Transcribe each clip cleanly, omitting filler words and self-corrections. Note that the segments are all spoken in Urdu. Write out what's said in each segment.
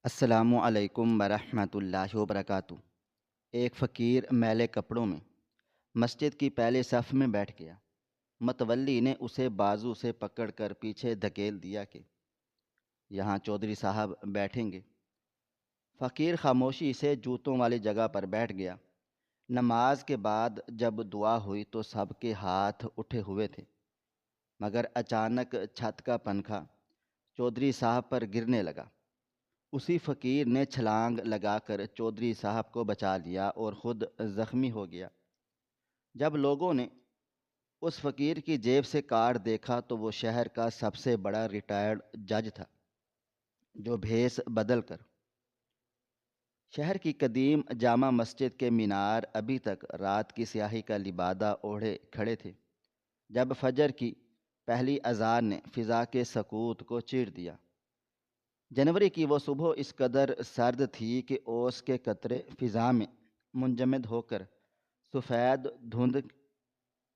السلام علیکم ورحمۃ اللہ وبرکاتہ۔ ایک فقیر میلے کپڑوں میں مسجد کی پہلے صف میں بیٹھ گیا۔ متولی نے اسے بازو سے پکڑ کر پیچھے دھکیل دیا کہ یہاں چودھری صاحب بیٹھیں گے۔ فقیر خاموشی سے جوتوں والی جگہ پر بیٹھ گیا۔ نماز کے بعد جب دعا ہوئی تو سب کے ہاتھ اٹھے ہوئے تھے، مگر اچانک چھت کا پنکھا چودھری صاحب پر گرنے لگا۔ اسی فقیر نے چھلانگ لگا کر چودھری صاحب کو بچا لیا اور خود زخمی ہو گیا۔ جب لوگوں نے اس فقیر کی جیب سے کارڈ دیکھا تو وہ شہر کا سب سے بڑا ریٹائرڈ جج تھا، جو بھیس بدل کر شہر کی قدیم جامع مسجد کے مینار ابھی تک رات کی سیاہی کا لبادہ اوڑھے کھڑے تھے، جب فجر کی پہلی اذان نے فضا کے سکوت کو چیر دیا۔ جنوری کی وہ صبح اس قدر سرد تھی کہ اوس کے قطرے فضا میں منجمد ہو کر سفید دھند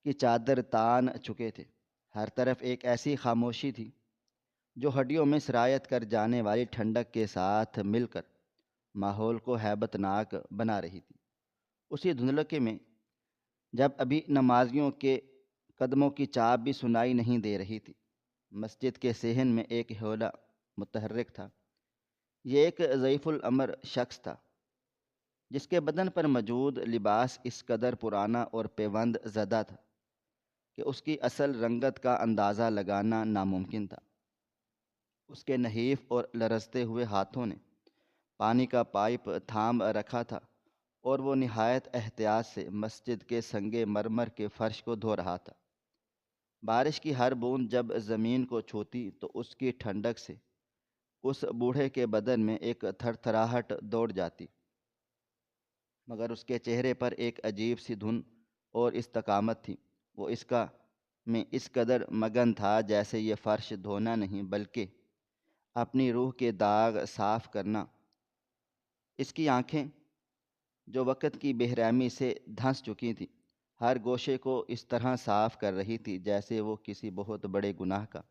کی چادر تان چکے تھے۔ ہر طرف ایک ایسی خاموشی تھی جو ہڈیوں میں سرایت کر جانے والی ٹھنڈک کے ساتھ مل کر ماحول کو ہیبت ناک بنا رہی تھی۔ اسی دھندلکے میں جب ابھی نمازیوں کے قدموں کی چاپ بھی سنائی نہیں دے رہی تھی، مسجد کے صحن میں ایک ہولہ متحرک تھا۔ یہ ایک ضعیف الامر شخص تھا جس کے بدن پر موجود لباس اس قدر پرانا اور پیوند زدہ تھا کہ اس کی اصل رنگت کا اندازہ لگانا ناممکن تھا۔ اس کے نحیف اور لرزتے ہوئے ہاتھوں نے پانی کا پائپ تھام رکھا تھا اور وہ نہایت احتیاط سے مسجد کے سنگ مرمر کے فرش کو دھو رہا تھا۔ بارش کی ہر بوند جب زمین کو چھوتی تو اس کی ٹھنڈک سے اس بوڑھے کے بدن میں ایک تھر تھراہٹ دوڑ جاتی، مگر اس کے چہرے پر ایک عجیب سی دھن اور استقامت تھی۔ وہ اس قدر مگن تھا جیسے یہ فرش دھونا نہیں بلکہ اپنی روح کے داغ صاف کرنا۔ اس کی آنکھیں جو وقت کی بے رحمی سے دھنس چکی تھیں، ہر گوشے کو اس طرح صاف کر رہی تھی جیسے وہ کسی بہت بڑے گناہ کا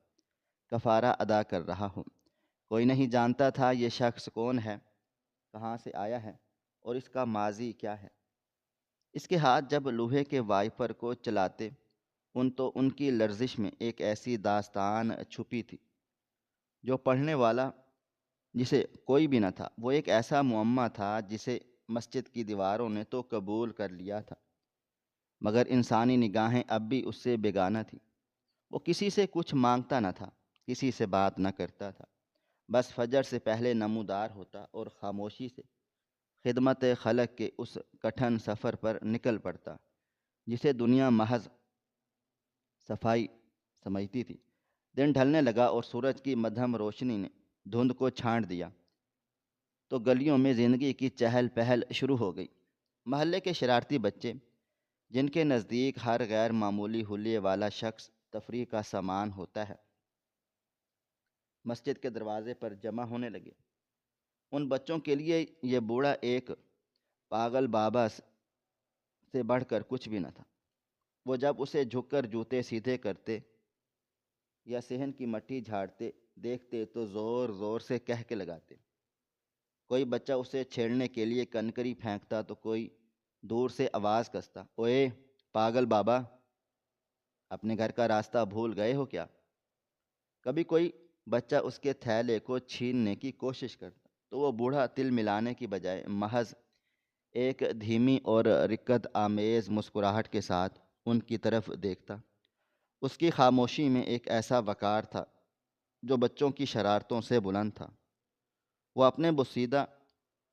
کفارہ ادا کر رہا ہو۔ کوئی نہیں جانتا تھا یہ شخص کون ہے، کہاں سے آیا ہے اور اس کا ماضی کیا ہے۔ اس کے ہاتھ جب لوہے کے وائپر کو چلاتے ان کی لرزش میں ایک ایسی داستان چھپی تھی جو پڑھنے والا جسے کوئی بھی نہ تھا۔ وہ ایک ایسا معمہ تھا جسے مسجد کی دیواروں نے تو قبول کر لیا تھا، مگر انسانی نگاہیں اب بھی اس سے بیگانہ تھیں۔ وہ کسی سے کچھ مانگتا نہ تھا، کسی سے بات نہ کرتا تھا، بس فجر سے پہلے نمودار ہوتا اور خاموشی سے خدمت خلق کے اس کٹھن سفر پر نکل پڑتا جسے دنیا محض صفائی سمجھتی تھی۔ دن ڈھلنے لگا اور سورج کی مدھم روشنی نے دھند کو چھانٹ دیا تو گلیوں میں زندگی کی چہل پہل شروع ہو گئی۔ محلے کے شرارتی بچے، جن کے نزدیک ہر غیر معمولی حلیے والا شخص تفریح کا سامان ہوتا ہے، مسجد کے دروازے پر جمع ہونے لگے۔ ان بچوں کے لیے یہ بوڑھا ایک پاگل بابا سے بڑھ کر کچھ بھی نہ تھا۔ وہ جب اسے جھک کر جوتے سیدھے کرتے یا صحن کی مٹی جھاڑتے دیکھتے تو زور زور سے کہہ کے لگاتے۔ کوئی بچہ اسے چھیڑنے کے لیے کنکری پھینکتا تو کوئی دور سے آواز کستا، اوئے پاگل بابا، اپنے گھر کا راستہ بھول گئے ہو کیا؟ کبھی کوئی بچہ اس کے تھیلے کو چھیننے کی کوشش کرتا تو وہ بوڑھا تل ملانے کی بجائے محض ایک دھیمی اور رکت آمیز مسکراہٹ کے ساتھ ان کی طرف دیکھتا۔ اس کی خاموشی میں ایک ایسا وقار تھا جو بچوں کی شرارتوں سے بلند تھا۔ وہ اپنے بوسیدہ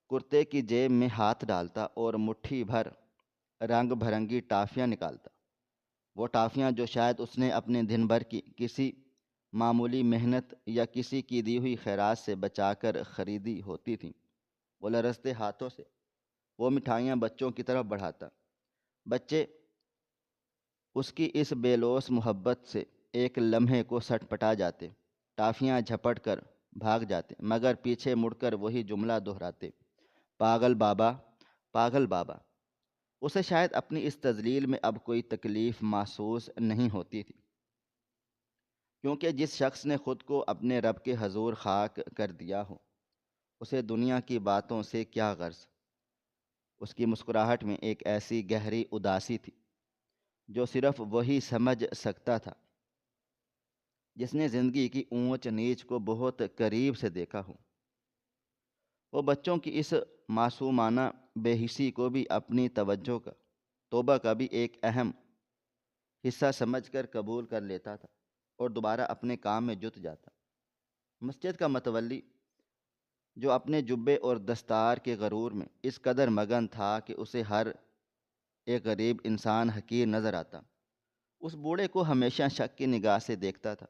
کرتے کی جیب میں ہاتھ ڈالتا اور مٹھی بھر رنگ بھرنگی ٹافیاں نکالتا، وہ ٹافیاں جو شاید اس نے اپنے دن بھر کی کسی معمولی محنت یا کسی کی دی ہوئی خیرات سے بچا کر خریدی ہوتی تھیں۔ وہ لرزتے ہاتھوں سے وہ مٹھائیاں بچوں کی طرف بڑھاتا۔ بچے اس کی اس بے لوث محبت سے ایک لمحے کو سٹ پٹا جاتے، ٹافیاں جھپٹ کر بھاگ جاتے، مگر پیچھے مڑ کر وہی جملہ دہراتے، پاگل بابا، پاگل بابا۔ اسے شاید اپنی اس تذلیل میں اب کوئی تکلیف محسوس نہیں ہوتی تھی، کیونکہ جس شخص نے خود کو اپنے رب کے حضور خاک کر دیا ہو اسے دنیا کی باتوں سے کیا غرض؟ اس کی مسکراہٹ میں ایک ایسی گہری اداسی تھی جو صرف وہی سمجھ سکتا تھا جس نے زندگی کی اونچ نیچ کو بہت قریب سے دیکھا ہو۔ وہ بچوں کی اس معصومانہ بے حسی کو بھی اپنی توجہ کا، توبہ کا بھی ایک اہم حصہ سمجھ کر قبول کر لیتا تھا اور دوبارہ اپنے کام میں جت جاتا۔ مسجد کا متولی، جو اپنے جبے اور دستار کے غرور میں اس قدر مگن تھا کہ اسے ہر ایک غریب انسان حقیر نظر آتا، اس بوڑھے کو ہمیشہ شک کی نگاہ سے دیکھتا تھا۔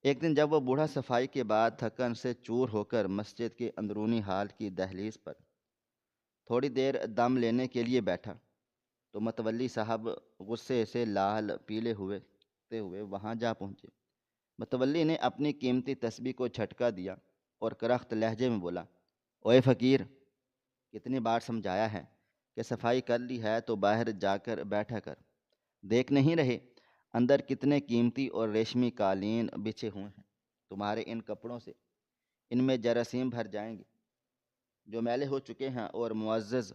ایک دن جب وہ بوڑھا صفائی کے بعد تھکن سے چور ہو کر مسجد کے اندرونی ہال کی دہلیز پر تھوڑی دیر دم لینے کے لیے بیٹھا تو متولی صاحب غصے سے لال پیلے ہوئے وہاں جا پہنچے۔ متولی نے اپنی قیمتی تسبیح کو جھٹکا دیا اور کرخت لہجے میں بولا، اوے فقیر، کتنی بار سمجھایا ہے کہ صفائی کر لی ہے تو باہر جا کر بیٹھا کر، دیکھ نہیں رہے اندر کتنے قیمتی اور ریشمی قالین بچھے ہوئے ہیں؟ تمہارے ان کپڑوں سے ان میں جراثیم بھر جائیں گے جو میلے ہو چکے ہیں، اور معزز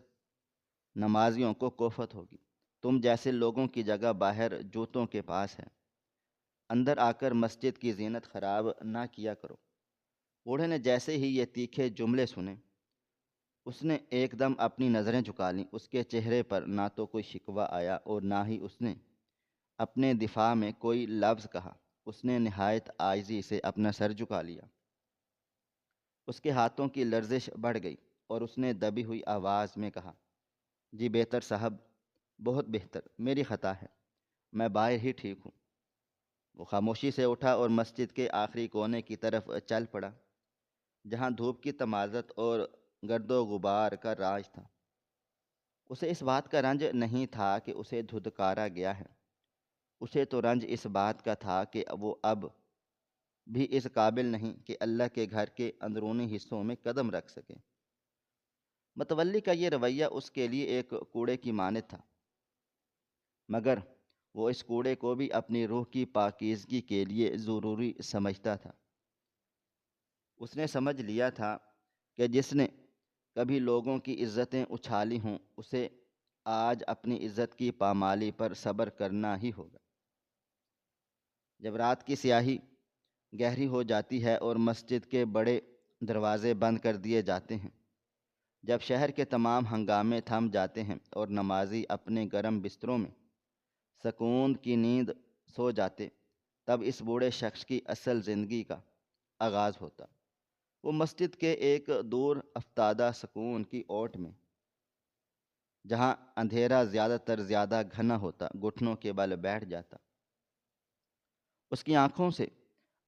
نمازیوں کو کوفت ہوگی۔ تم جیسے لوگوں کی جگہ باہر جوتوں کے پاس ہے، اندر آ کر مسجد کی زینت خراب نہ کیا کرو۔ بوڑھے نے جیسے ہی یہ تیکھے جملے سنے، اس نے ایک دم اپنی نظریں جھکا لیں۔ اس کے چہرے پر نہ تو کوئی شکوہ آیا اور نہ ہی اس نے اپنے دفاع میں کوئی لفظ کہا۔ اس نے نہایت عاجزی سے اپنا سر جھکا لیا۔ اس کے ہاتھوں کی لرزش بڑھ گئی اور اس نے دبی ہوئی آواز میں کہا، جی بہتر صاحب، بہت بہتر، میری خطا ہے، میں باہر ہی ٹھیک ہوں۔ وہ خاموشی سے اٹھا اور مسجد کے آخری کونے کی طرف چل پڑا جہاں دھوپ کی تمازت اور گرد و غبار کا راج تھا۔ اسے اس بات کا رنج نہیں تھا کہ اسے دھتکارا گیا ہے، اسے تو رنج اس بات کا تھا کہ وہ اب بھی اس قابل نہیں کہ اللہ کے گھر کے اندرونی حصوں میں قدم رکھ سکے۔ متولی کا یہ رویہ اس کے لیے ایک کوڑے کی مانند تھا، مگر وہ اس کوڑے کو بھی اپنی روح کی پاکیزگی کے لیے ضروری سمجھتا تھا۔ اس نے سمجھ لیا تھا کہ جس نے کبھی لوگوں کی عزتیں اچھالی ہوں، اسے آج اپنی عزت کی پامالی پر صبر کرنا ہی ہوگا۔ جب رات کی سیاہی گہری ہو جاتی ہے اور مسجد کے بڑے دروازے بند کر دیے جاتے ہیں، جب شہر کے تمام ہنگامے تھم جاتے ہیں اور نمازی اپنے گرم بستروں میں سکون کی نیند سو جاتے، تب اس بوڑھے شخص کی اصل زندگی کا آغاز ہوتا۔ وہ مسجد کے ایک دور افتادہ سکون کی اوٹ میں، جہاں اندھیرا زیادہ گھنا ہوتا، گھٹنوں کے بل بیٹھ جاتا۔ اس کی آنکھوں سے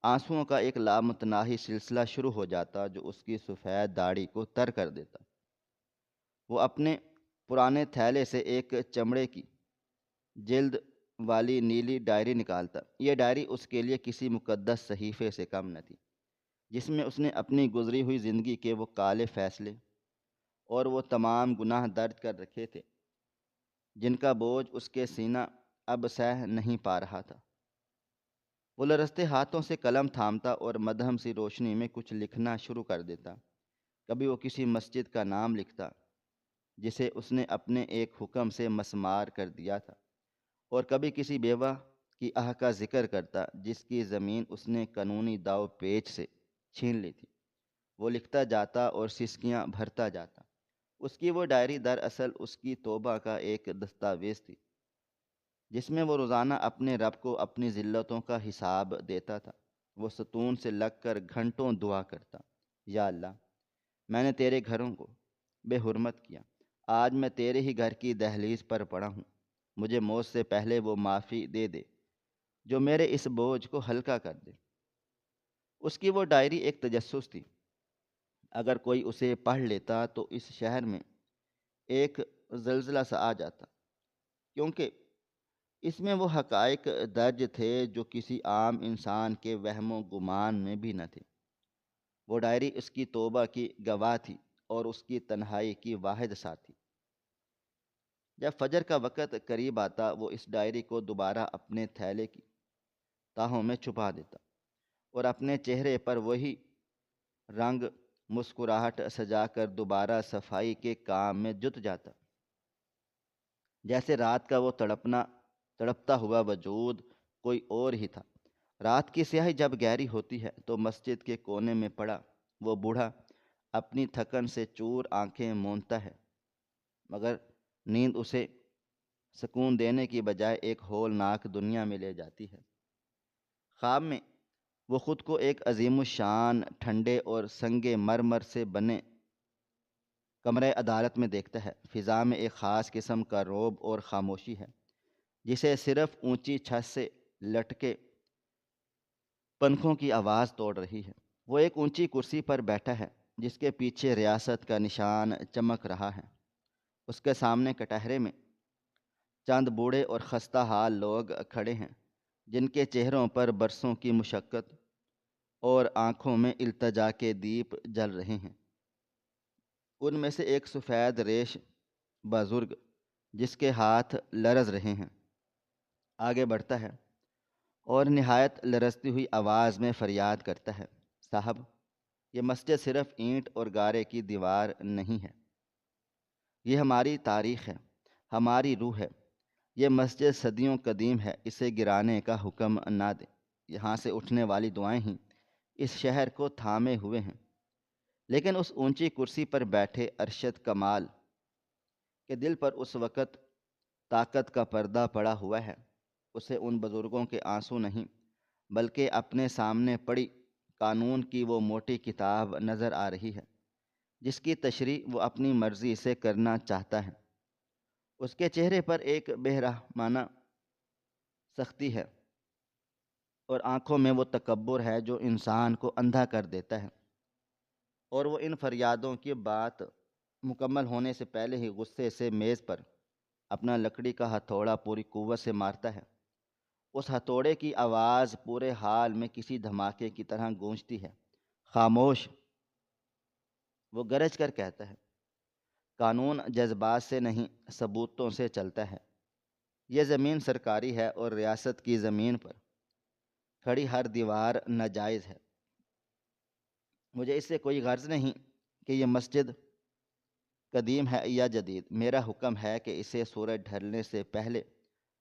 آنسوؤں کا ایک لامتناہی سلسلہ شروع ہو جاتا جو اس کی سفید داڑھی کو تر کر دیتا۔ وہ اپنے پرانے تھیلے سے ایک چمڑے کی جلد والی نیلی ڈائری نکالتا۔ یہ ڈائری اس کے لیے کسی مقدس صحیفے سے کم نہ تھی، جس میں اس نے اپنی گزری ہوئی زندگی کے وہ کالے فیصلے اور وہ تمام گناہ درج کر رکھے تھے جن کا بوجھ اس کے سینہ اب سہ نہیں پا رہا تھا۔ وہ لرزتے ہاتھوں سے قلم تھامتا اور مدھم سی روشنی میں کچھ لکھنا شروع کر دیتا۔ کبھی وہ کسی مسجد کا نام لکھتا جسے اس نے اپنے ایک حکم سے مسمار کر دیا تھا، اور کبھی کسی بیوہ کی آہ کا ذکر کرتا جس کی زمین اس نے قانونی داؤ پیچ سے چھین لی تھی۔ وہ لکھتا جاتا اور سسکیاں بھرتا جاتا۔ اس کی وہ ڈائری دراصل اس کی توبہ کا ایک دستاویز تھی، جس میں وہ روزانہ اپنے رب کو اپنی ذلتوں کا حساب دیتا تھا۔ وہ ستون سے لگ کر گھنٹوں دعا کرتا، یا اللہ، میں نے تیرے گھروں کو بے حرمت کیا، آج میں تیرے ہی گھر کی دہلیز پر پڑا ہوں، مجھے موت سے پہلے وہ معافی دے دے جو میرے اس بوجھ کو ہلکا کر دے۔ اس کی وہ ڈائری ایک تجسس تھی۔ اگر کوئی اسے پڑھ لیتا تو اس شہر میں ایک زلزلہ سا آ جاتا، کیونکہ اس میں وہ حقائق درج تھے جو کسی عام انسان کے وہم و گمان میں بھی نہ تھے۔ وہ ڈائری اس کی توبہ کی گواہ تھی اور اس کی تنہائی کی واحد ساتھی۔ جب فجر کا وقت قریب آتا، وہ اس ڈائری کو دوبارہ اپنے تھیلے کی تاہوں میں چھپا دیتا اور اپنے چہرے پر وہی رنگ مسکراہٹ سجا کر دوبارہ صفائی کے کام میں جت جاتا، جیسے رات کا وہ تڑپتا ہوا وجود کوئی اور ہی تھا۔ رات کی سیاہی جب گہری ہوتی ہے تو مسجد کے کونے میں پڑا وہ بوڑھا اپنی تھکن سے چور آنکھیں مونتا ہے، مگر نیند اسے سکون دینے کی بجائے ایک ہولناک دنیا میں لے جاتی ہے۔ خواب میں وہ خود کو ایک عظیم الشان ٹھنڈے اور سنگ مرمر سے بنے کمرہ عدالت میں دیکھتا ہے۔ فضا میں ایک خاص قسم کا رعب اور خاموشی ہے جسے صرف اونچی چھت سے لٹکے پنکھوں کی آواز توڑ رہی ہے۔ وہ ایک اونچی کرسی پر بیٹھا ہے جس کے پیچھے ریاست کا نشان چمک رہا ہے۔ اس کے سامنے کٹہرے میں چند بوڑھے اور خستہ حال لوگ کھڑے ہیں جن کے چہروں پر برسوں کی مشقت اور آنکھوں میں التجا کے دیپ جل رہے ہیں۔ ان میں سے ایک سفید ریش بزرگ جس کے ہاتھ لرز رہے ہیں آگے بڑھتا ہے اور نہایت لرزتی ہوئی آواز میں فریاد کرتا ہے، صاحب، یہ مسجد صرف اینٹ اور گارے کی دیوار نہیں ہے، یہ ہماری تاریخ ہے، ہماری روح ہے۔ یہ مسجد صدیوں قدیم ہے، اسے گرانے کا حکم نہ دیں۔ یہاں سے اٹھنے والی دعائیں ہی اس شہر کو تھامے ہوئے ہیں۔ لیکن اس اونچی کرسی پر بیٹھے ارشد کمال کے دل پر اس وقت طاقت کا پردہ پڑا ہوا ہے۔ اسے ان بزرگوں کے آنسو نہیں بلکہ اپنے سامنے پڑی قانون کی وہ موٹی کتاب نظر آ رہی ہے جس کی تشریح وہ اپنی مرضی سے کرنا چاہتا ہے۔ اس کے چہرے پر ایک بے رحمانہ سختی ہے اور آنکھوں میں وہ تکبر ہے جو انسان کو اندھا کر دیتا ہے، اور وہ ان فریادوں کی بات مکمل ہونے سے پہلے ہی غصے سے میز پر اپنا لکڑی کا ہتھوڑا پوری قوت سے مارتا ہے۔ اس ہتھوڑے کی آواز پورے حال میں کسی دھماکے کی طرح گونجتی ہے۔ خاموش، وہ گرج کر کہتا ہے، قانون جذبات سے نہیں ثبوتوں سے چلتا ہے۔ یہ زمین سرکاری ہے اور ریاست کی زمین پر کھڑی ہر دیوار ناجائز ہے۔ مجھے اس سے کوئی غرض نہیں کہ یہ مسجد قدیم ہے یا جدید، میرا حکم ہے کہ اسے سورج ڈھلنے سے پہلے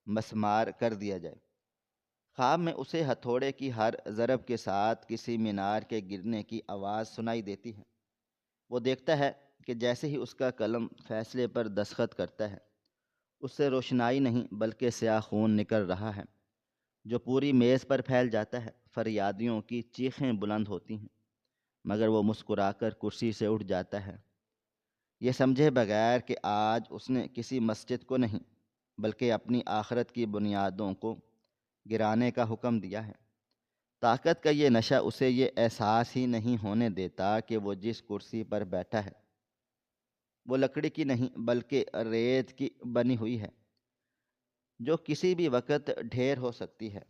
مسمار کر دیا جائے۔ خواب میں اسے ہتھوڑے کی ہر ضرب کے ساتھ کسی مینار کے گرنے کی آواز سنائی دیتی ہے۔ وہ دیکھتا ہے کہ جیسے ہی اس کا قلم فیصلے پر دستخط کرتا ہے، اس سے روشنائی نہیں بلکہ سیاہ خون نکل رہا ہے جو پوری میز پر پھیل جاتا ہے۔ فریادیوں کی چیخیں بلند ہوتی ہیں مگر وہ مسکرا کر کرسی سے اٹھ جاتا ہے، یہ سمجھے بغیر کہ آج اس نے کسی مسجد کو نہیں بلکہ اپنی آخرت کی بنیادوں کو گرانے کا حکم دیا ہے۔ طاقت کا یہ نشہ اسے یہ احساس ہی نہیں ہونے دیتا کہ وہ جس کرسی پر بیٹھا ہے وہ لکڑی کی نہیں بلکہ ریت کی بنی ہوئی ہے جو کسی بھی وقت ڈھیر ہو سکتی ہے۔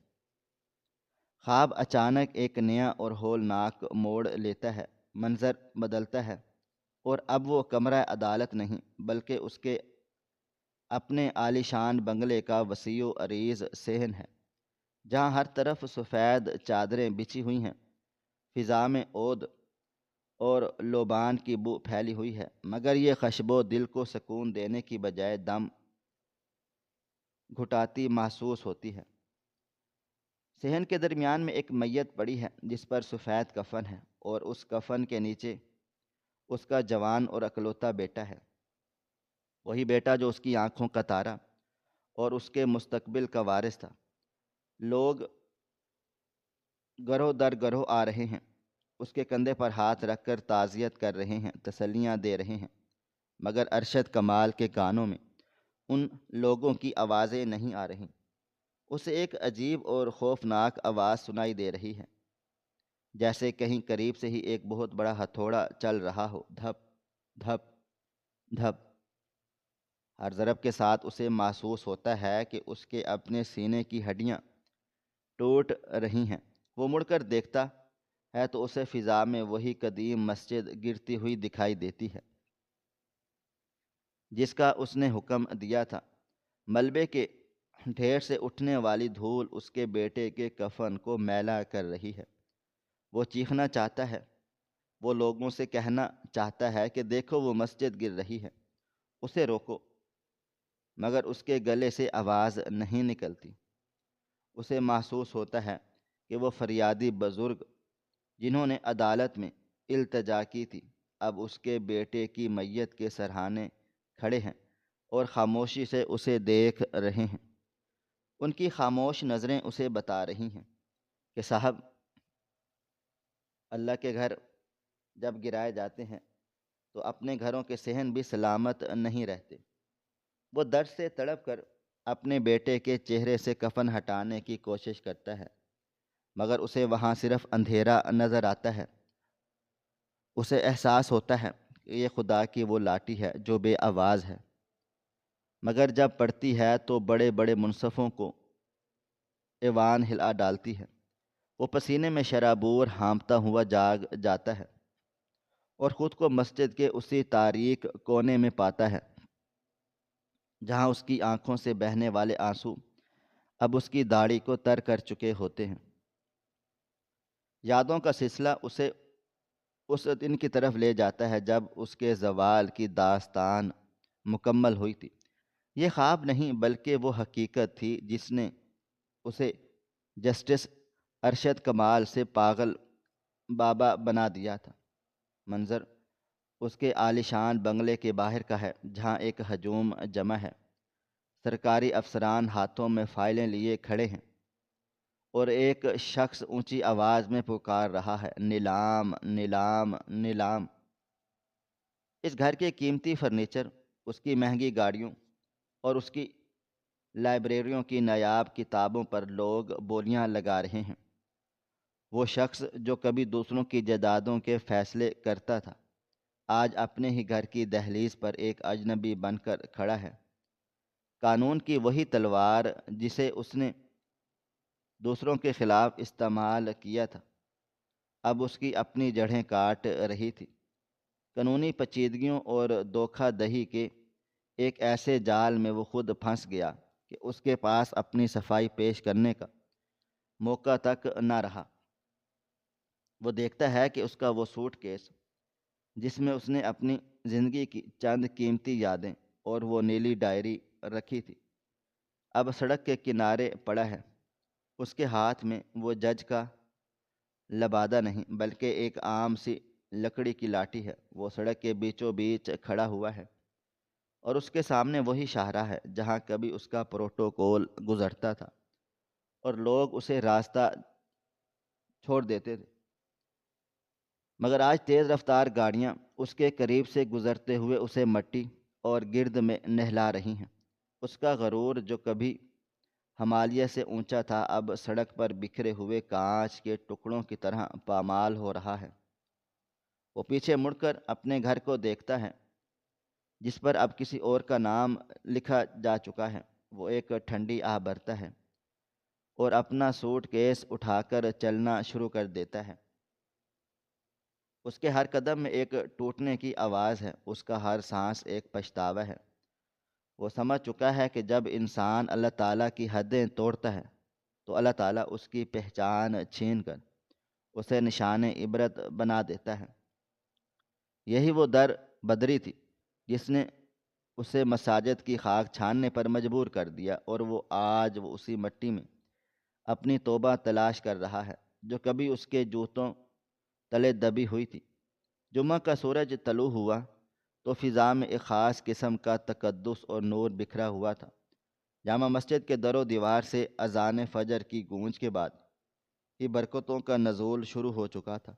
خواب اچانک ایک نیا اور ہولناک موڑ لیتا ہے، منظر بدلتا ہے، اور اب وہ کمرہ عدالت نہیں بلکہ اس کے اپنے عالیشان بنگلے کا وسیع و عریض صحن ہے جہاں ہر طرف سفید چادریں بچھی ہوئی ہیں۔ فضا میں عود اور لوبان کی بو پھیلی ہوئی ہے مگر یہ خوشبو دل کو سکون دینے کی بجائے دم گھٹاتی محسوس ہوتی ہے۔ صحن کے درمیان میں ایک میت پڑی ہے جس پر سفید کفن ہے، اور اس کفن کے نیچے اس کا جوان اور اکلوتا بیٹا ہے، وہی بیٹا جو اس کی آنکھوں کا تارا اور اس کے مستقبل کا وارث تھا۔ لوگ گروہ در گروہ آ رہے ہیں، اس کے کندھے پر ہاتھ رکھ کر تعزیت کر رہے ہیں، تسلیاں دے رہے ہیں، مگر ارشد کمال کے کانوں میں ان لوگوں کی آوازیں نہیں آ رہیں۔ اسے ایک عجیب اور خوفناک آواز سنائی دے رہی ہے، جیسے کہیں قریب سے ہی ایک بہت بڑا ہتھوڑا چل رہا ہو، دھپ دھپ دھپ۔ ہر ضرب کے ساتھ اسے محسوس ہوتا ہے کہ اس کے اپنے سینے کی ہڈیاں ٹوٹ رہی ہیں۔ وہ مڑ کر دیکھتا ہے تو اسے فضا میں وہی قدیم مسجد گرتی ہوئی دکھائی دیتی ہے جس کا اس نے حکم دیا تھا۔ ملبے کے ڈھیر سے اٹھنے والی دھول اس کے بیٹے کے کفن کو میلا کر رہی ہے۔ وہ چیخنا چاہتا ہے وہ لوگوں سے کہنا چاہتا ہے کہ دیکھو وہ مسجد گر رہی ہے، اسے روکو، مگر اس کے گلے سے آواز نہیں نکلتی۔ اسے محسوس ہوتا ہے کہ وہ فریادی بزرگ جنہوں نے عدالت میں التجا کی تھی، اب اس کے بیٹے کی میت کے سرہانے کھڑے ہیں اور خاموشی سے اسے دیکھ رہے ہیں۔ ان کی خاموش نظریں اسے بتا رہی ہیں کہ صاحب، اللہ کے گھر جب گرائے جاتے ہیں تو اپنے گھروں کے صحن بھی سلامت نہیں رہتے۔ وہ درد سے تڑپ کر اپنے بیٹے کے چہرے سے کفن ہٹانے کی کوشش کرتا ہے، مگر اسے وہاں صرف اندھیرا نظر آتا ہے۔ اسے احساس ہوتا ہے کہ یہ خدا کی وہ لاٹھی ہے جو بے آواز ہے، مگر جب پڑتی ہے تو بڑے بڑے منصفوں کو ایوان ہلا ڈالتی ہے۔ وہ پسینے میں شرابور ہانپتا ہوا جاگ جاتا ہے اور خود کو مسجد کے اسی تاریک کونے میں پاتا ہے جہاں اس کی آنکھوں سے بہنے والے آنسو اب اس کی داڑھی کو تر کر چکے ہوتے ہیں۔ یادوں کا سلسلہ اسے اس دن کی طرف لے جاتا ہے جب اس کے زوال کی داستان مکمل ہوئی تھی۔ یہ خواب نہیں بلکہ وہ حقیقت تھی جس نے اسے جسٹس ارشد کمال سے پاگل بابا بنا دیا تھا۔ منظر اس کے عالیشان بنگلے کے باہر کا ہے جہاں ایک ہجوم جمع ہے۔ سرکاری افسران ہاتھوں میں فائلیں لیے کھڑے ہیں اور ایک شخص اونچی آواز میں پکار رہا ہے، نیلام نیلام نیلام۔ اس گھر کے قیمتی فرنیچر، اس کی مہنگی گاڑیوں اور اس کی لائبریریوں کی نایاب کتابوں پر لوگ بولیاں لگا رہے ہیں۔ وہ شخص جو کبھی دوسروں کی جائیدادوں کے فیصلے کرتا تھا، آج اپنے ہی گھر کی دہلیز پر ایک اجنبی بن کر کھڑا ہے۔ قانون کی وہی تلوار جسے اس نے دوسروں کے خلاف استعمال کیا تھا، اب اس کی اپنی جڑیں کاٹ رہی تھی۔ قانونی پیچیدگیوں اور دھوکہ دہی کے ایک ایسے جال میں وہ خود پھنس گیا کہ اس کے پاس اپنی صفائی پیش کرنے کا موقع تک نہ رہا۔ وہ دیکھتا ہے کہ اس کا وہ سوٹ کیس جس میں اس نے اپنی زندگی کی چند قیمتی یادیں اور وہ نیلی ڈائری رکھی تھی، اب سڑک کے کنارے پڑا ہے۔ اس کے ہاتھ میں وہ جج کا لبادہ نہیں بلکہ ایک عام سی لکڑی کی لاٹھی ہے۔ وہ سڑک کے بیچوں بیچ کھڑا ہوا ہے اور اس کے سامنے وہی شاہراہ ہے جہاں کبھی اس کا پروٹوکول گزرتا تھا اور لوگ اسے راستہ چھوڑ دیتے تھے، مگر آج تیز رفتار گاڑیاں اس کے قریب سے گزرتے ہوئے اسے مٹی اور گرد میں نہلا رہی ہیں۔ اس کا غرور جو کبھی ہمالیہ سے اونچا تھا، اب سڑک پر بکھرے ہوئے کانچ کے ٹکڑوں کی طرح پامال ہو رہا ہے۔ وہ پیچھے مڑ کر اپنے گھر کو دیکھتا ہے جس پر اب کسی اور کا نام لکھا جا چکا ہے۔ وہ ایک ٹھنڈی آہ بھرتا ہے اور اپنا سوٹ کیس اٹھا کر چلنا شروع کر دیتا ہے۔ اس کے ہر قدم میں ایک ٹوٹنے کی آواز ہے، اس کا ہر سانس ایک پچھتاوا ہے۔ وہ سمجھ چکا ہے کہ جب انسان اللہ تعالیٰ کی حدیں توڑتا ہے تو اللہ تعالیٰ اس کی پہچان چھین کر اسے نشان عبرت بنا دیتا ہے۔ یہی وہ در بدری تھی جس نے اسے مساجد کی خاک چھاننے پر مجبور کر دیا، اور وہ آج اسی مٹی میں اپنی توبہ تلاش کر رہا ہے جو کبھی اس کے جوتوں تلے دبی ہوئی تھی۔ جمعہ کا سورج طلوع ہوا تو فضا میں ایک خاص قسم کا تقدس اور نور بکھرا ہوا تھا۔ جامع مسجد کے در و دیوار سے اذان فجر کی گونج کے بعد ہی برکتوں کا نزول شروع ہو چکا تھا۔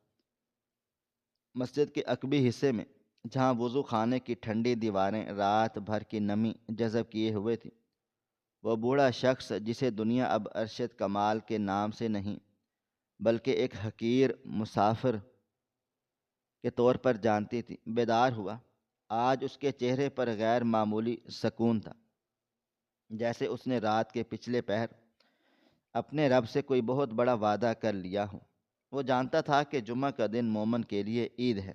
مسجد کے عقبی حصے میں جہاں وضو خانے کی ٹھنڈی دیواریں رات بھر کی نمی جذب کیے ہوئے تھیں، وہ بوڑھا شخص جسے دنیا اب ارشد کمال کے نام سے نہیں بلکہ ایک حقیر مسافر کے طور پر جانتی تھی، بیدار ہوا۔ آج اس کے چہرے پر غیر معمولی سکون تھا، جیسے اس نے رات کے پچھلے پہر اپنے رب سے کوئی بہت بڑا وعدہ کر لیا ہو۔ وہ جانتا تھا کہ جمعہ کا دن مومن کے لیے عید ہے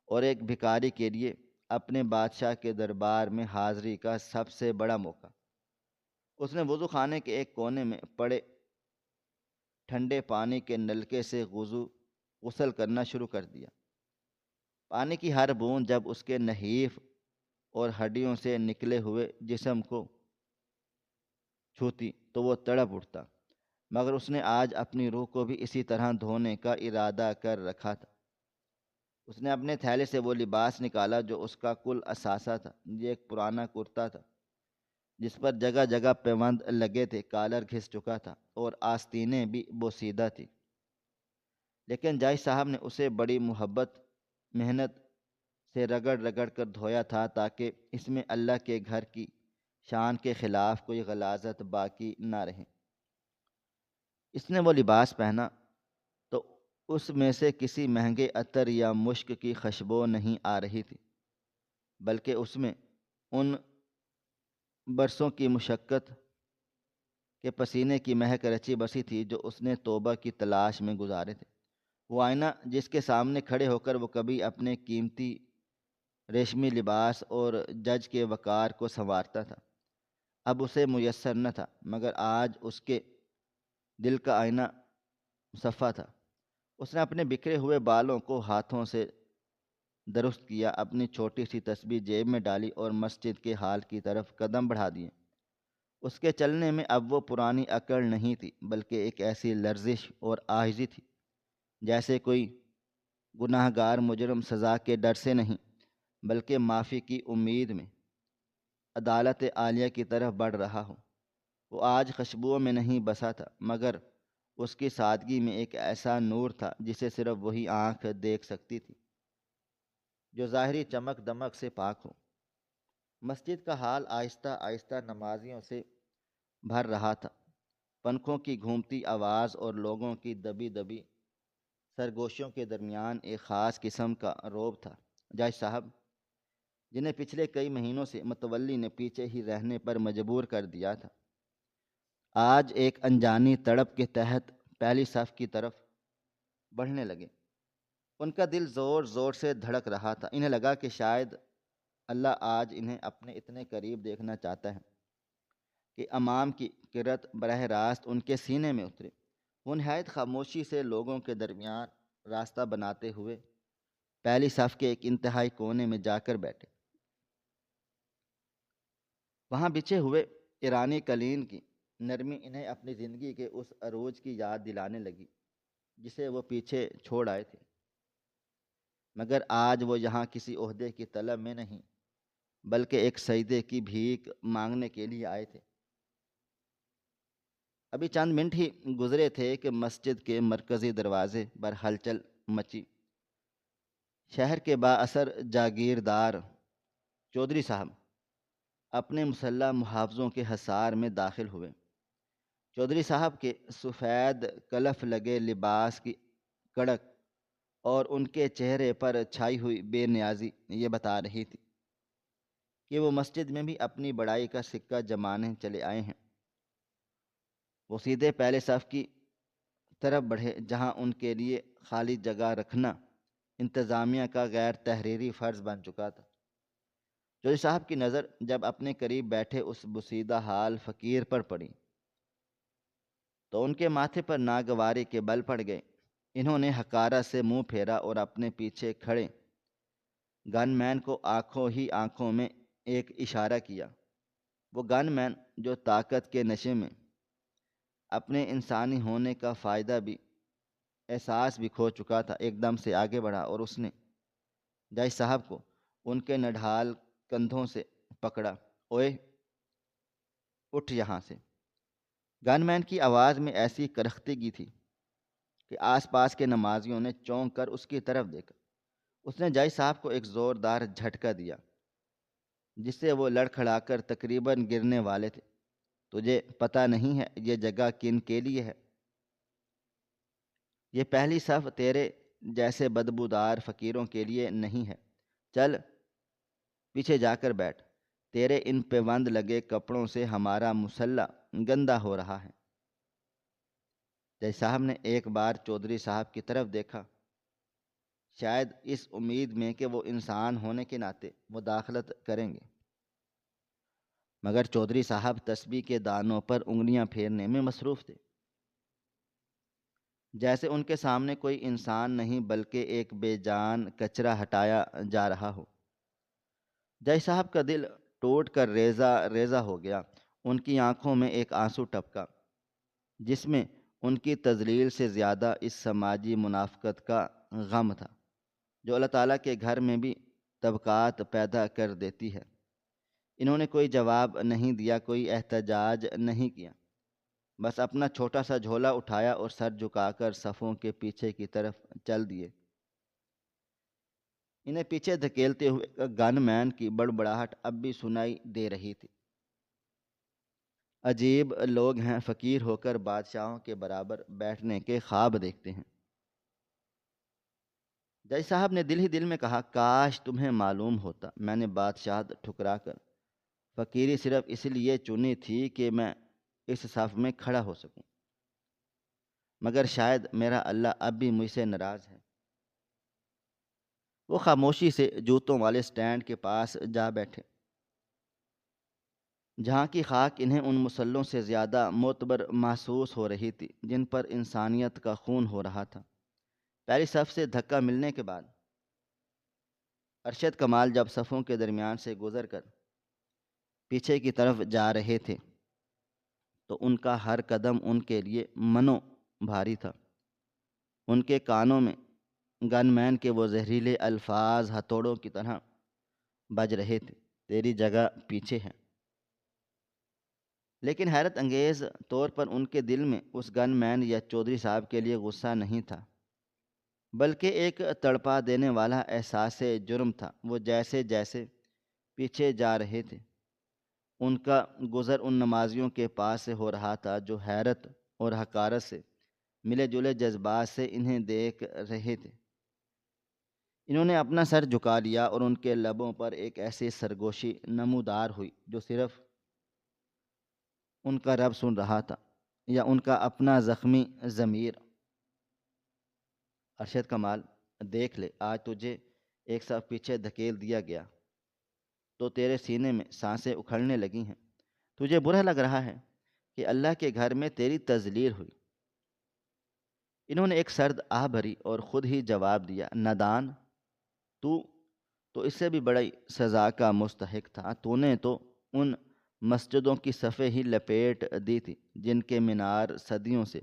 اور ایک بھکاری کے لیے اپنے بادشاہ کے دربار میں حاضری کا سب سے بڑا موقع۔ اس نے وضو خانے کے ایک کونے میں پڑے ٹھنڈے پانی کے نلکے سے وضو غسل کرنا شروع کر دیا۔ پانی کی ہر بوند جب اس کے نحیف اور ہڈیوں سے نکلے ہوئے جسم کو چھوتی تو وہ تڑپ اٹھتا، مگر اس نے آج اپنی روح کو بھی اسی طرح دھونے کا ارادہ کر رکھا تھا۔ اس نے اپنے تھیلے سے وہ لباس نکالا جو اس کا کل اثاثہ تھا۔ یہ ایک پرانا کرتا تھا جس پر جگہ جگہ پیوند لگے تھے، کالر گھس چکا تھا اور آستینیں بھی بوسیدہ تھی، لیکن جائی صاحب نے اسے بڑی محنت سے رگڑ رگڑ کر دھویا تھا تاکہ اس میں اللہ کے گھر کی شان کے خلاف کوئی غلاظت باقی نہ رہے۔ اس نے وہ لباس پہنا تو اس میں سے کسی مہنگے عطر یا مشک کی خوشبو نہیں آ رہی تھی، بلکہ اس میں ان برسوں کی مشقت کے پسینے کی مہک رچی بسی تھی جو اس نے توبہ کی تلاش میں گزارے تھے۔ وہ آئینہ جس کے سامنے کھڑے ہو کر وہ کبھی اپنے قیمتی ریشمی لباس اور جج کے وقار کو سنوارتا تھا، اب اسے میسر نہ تھا، مگر آج اس کے دل کا آئینہ مصفا تھا۔ اس نے اپنے بکھرے ہوئے بالوں کو ہاتھوں سے درست کیا، اپنی چھوٹی سی تسبیح جیب میں ڈالی اور مسجد کے ہال کی طرف قدم بڑھا دیے۔ اس کے چلنے میں اب وہ پرانی اکڑ نہیں تھی، بلکہ ایک ایسی لرزش اور عاجزی تھی جیسے کوئی گناہ گار مجرم سزا کے ڈر سے نہیں بلکہ معافی کی امید میں عدالت عالیہ کی طرف بڑھ رہا ہو۔ وہ آج خوشبوؤں میں نہیں بسا تھا، مگر اس کی سادگی میں ایک ایسا نور تھا جسے صرف وہی آنکھ دیکھ سکتی تھی جو ظاہری چمک دمک سے پاک ہو۔ مسجد کا حال آہستہ آہستہ نمازیوں سے بھر رہا تھا۔ پنکھوں کی گھومتی آواز اور لوگوں کی دبی دبی سرگوشیوں کے درمیان ایک خاص قسم کا رعب تھا۔ جج صاحب، جنہیں پچھلے کئی مہینوں سے متولی نے پیچھے ہی رہنے پر مجبور کر دیا تھا، آج ایک انجانی تڑپ کے تحت پہلی صف کی طرف بڑھنے لگے۔ ان کا دل زور زور سے دھڑک رہا تھا۔ انہیں لگا کہ شاید اللہ آج انہیں اپنے اتنے قریب دیکھنا چاہتا ہے کہ امام کی کرت براہ راست ان کے سینے میں اترے۔ وہ نہایت خاموشی سے لوگوں کے درمیان راستہ بناتے ہوئے پہلی صف کے ایک انتہائی کونے میں جا کر بیٹھے۔ وہاں بچھے ہوئے ایرانی قالین کی نرمی انہیں اپنی زندگی کے اس عروج کی یاد دلانے لگی جسے وہ پیچھے چھوڑ آئے تھے، مگر آج وہ یہاں کسی عہدے کی طلب میں نہیں بلکہ ایک سجدے کی بھیک مانگنے کے لیے آئے تھے۔ ابھی چند منٹ ہی گزرے تھے کہ مسجد کے مرکزی دروازے پر ہلچل مچی۔ شہر کے با اثر جاگیردار چودھری صاحب اپنے مسلح محافظوں کے حصار میں داخل ہوئے۔ چودھری صاحب کے سفید کلف لگے لباس کی کڑک اور ان کے چہرے پر چھائی ہوئی بے نیازی یہ بتا رہی تھی کہ وہ مسجد میں بھی اپنی بڑائی کا سکہ جمانے چلے آئے ہیں۔ وہ سیدھے پہلے صف کی طرف بڑھے جہاں ان کے لیے خالی جگہ رکھنا انتظامیہ کا غیر تحریری فرض بن چکا تھا۔ چودھری صاحب کی نظر جب اپنے قریب بیٹھے اس بوسیدہ حال فقیر پر پڑی تو ان کے ماتھے پر ناگواری کے بل پڑ گئے۔ انہوں نے حقارت سے منہ پھیرا اور اپنے پیچھے کھڑے گن مین کو آنکھوں ہی آنکھوں میں ایک اشارہ کیا۔ وہ گن مین جو طاقت کے نشے میں اپنے انسانی ہونے کا فائدہ بھی احساس بھی کھو چکا تھا، ایک دم سے آگے بڑھا اور اس نے جج صاحب کو ان کے نڈھال کندھوں سے پکڑا۔ اوئے اٹھ یہاں سے۔ گن مین کی آواز میں ایسی کرختگی تھی کہ آس پاس کے نمازیوں نے چونک کر اس کی طرف دیکھا۔ اس نے جج صاحب کو ایک زوردار جھٹکا دیا جس سے وہ لڑکھڑا کر تقریباً گرنے والے تھے۔ تجھے پتہ نہیں ہے یہ جگہ کن کے لیے ہے؟ یہ پہلی صف تیرے جیسے بدبودار فقیروں کے لیے نہیں ہے۔ چل پیچھے جا کر بیٹھ، تیرے ان پیوند لگے کپڑوں سے ہمارا مصلی گندا ہو رہا ہے۔ جج صاحب نے ایک بار چودھری صاحب کی طرف دیکھا، شاید اس امید میں کہ وہ انسان ہونے کے ناطے مداخلت کریں گے، مگر چودھری صاحب تسبیح کے دانوں پر انگلیاں پھیرنے میں مصروف تھے۔ جیسے ان کے سامنے کوئی انسان نہیں بلکہ ایک بے جان کچرا ہٹایا جا رہا ہو۔ جج صاحب کا دل ٹوٹ کر ریزہ ریزہ ہو گیا۔ ان کی آنکھوں میں ایک آنسو ٹپکا جس میں ان کی تذلیل سے زیادہ اس سماجی منافقت کا غم تھا جو اللہ تعالیٰ کے گھر میں بھی طبقات پیدا کر دیتی ہے۔ انہوں نے کوئی جواب نہیں دیا، کوئی احتجاج نہیں کیا، بس اپنا چھوٹا سا جھولا اٹھایا اور سر جھکا کر صفوں کے پیچھے کی طرف چل دیے۔ انہیں پیچھے دھکیلتے ہوئے گن مین کی بڑبڑاہٹ اب بھی سنائی دے رہی تھی۔ عجیب لوگ ہیں، فقیر ہو کر بادشاہوں کے برابر بیٹھنے کے خواب دیکھتے ہیں۔ جج صاحب نے دل ہی دل میں کہا، کاش تمہیں معلوم ہوتا میں نے بادشاہت ٹھکرا کر فقیری صرف اس لیے چنی تھی کہ میں اس صف میں کھڑا ہو سکوں، مگر شاید میرا اللہ اب بھی مجھ سے ناراض ہے۔ وہ خاموشی سے جوتوں والے سٹینڈ کے پاس جا بیٹھے جہاں کی خاک انہیں ان مسلوں سے زیادہ معتبر محسوس ہو رہی تھی جن پر انسانیت کا خون ہو رہا تھا۔ پہلی صف سے دھکا ملنے کے بعد ارشد کمال جب صفوں کے درمیان سے گزر کر پیچھے کی طرف جا رہے تھے تو ان کا ہر قدم ان کے لیے منو بھاری تھا۔ ان کے کانوں میں گن مین کے وہ زہریلے الفاظ ہتھوڑوں کی طرح بج رہے تھے، تیری جگہ پیچھے ہے۔ لیکن حیرت انگیز طور پر ان کے دل میں اس گن مین یا چودھری صاحب کے لیے غصہ نہیں تھا، بلکہ ایک تڑپا دینے والا احساس جرم تھا۔ وہ جیسے جیسے پیچھے جا رہے تھے ان کا گزر ان نمازیوں کے پاس سے ہو رہا تھا جو حیرت اور حقارت سے ملے جلے جذبات سے انہیں دیکھ رہے تھے۔ انہوں نے اپنا سر جھکا لیا اور ان کے لبوں پر ایک ایسی سرگوشی نمودار ہوئی جو صرف ان کا رب سن رہا تھا یا ان کا اپنا زخمی ضمیر۔ ارشد کمال، دیکھ لے، آج تجھے ایک صف پیچھے دھکیل دیا گیا تو تیرے سینے میں سانسیں اکھڑنے لگی ہیں۔ تجھے برا لگ رہا ہے کہ اللہ کے گھر میں تیری تذلیل ہوئی۔ انہوں نے ایک سرد آہ بھری اور خود ہی جواب دیا، نادان، تو اس سے بھی بڑی سزا کا مستحق تھا۔ تو نے تو ان مسجدوں کی صفیں ہی لپیٹ دی تھی جن کے مینار صدیوں سے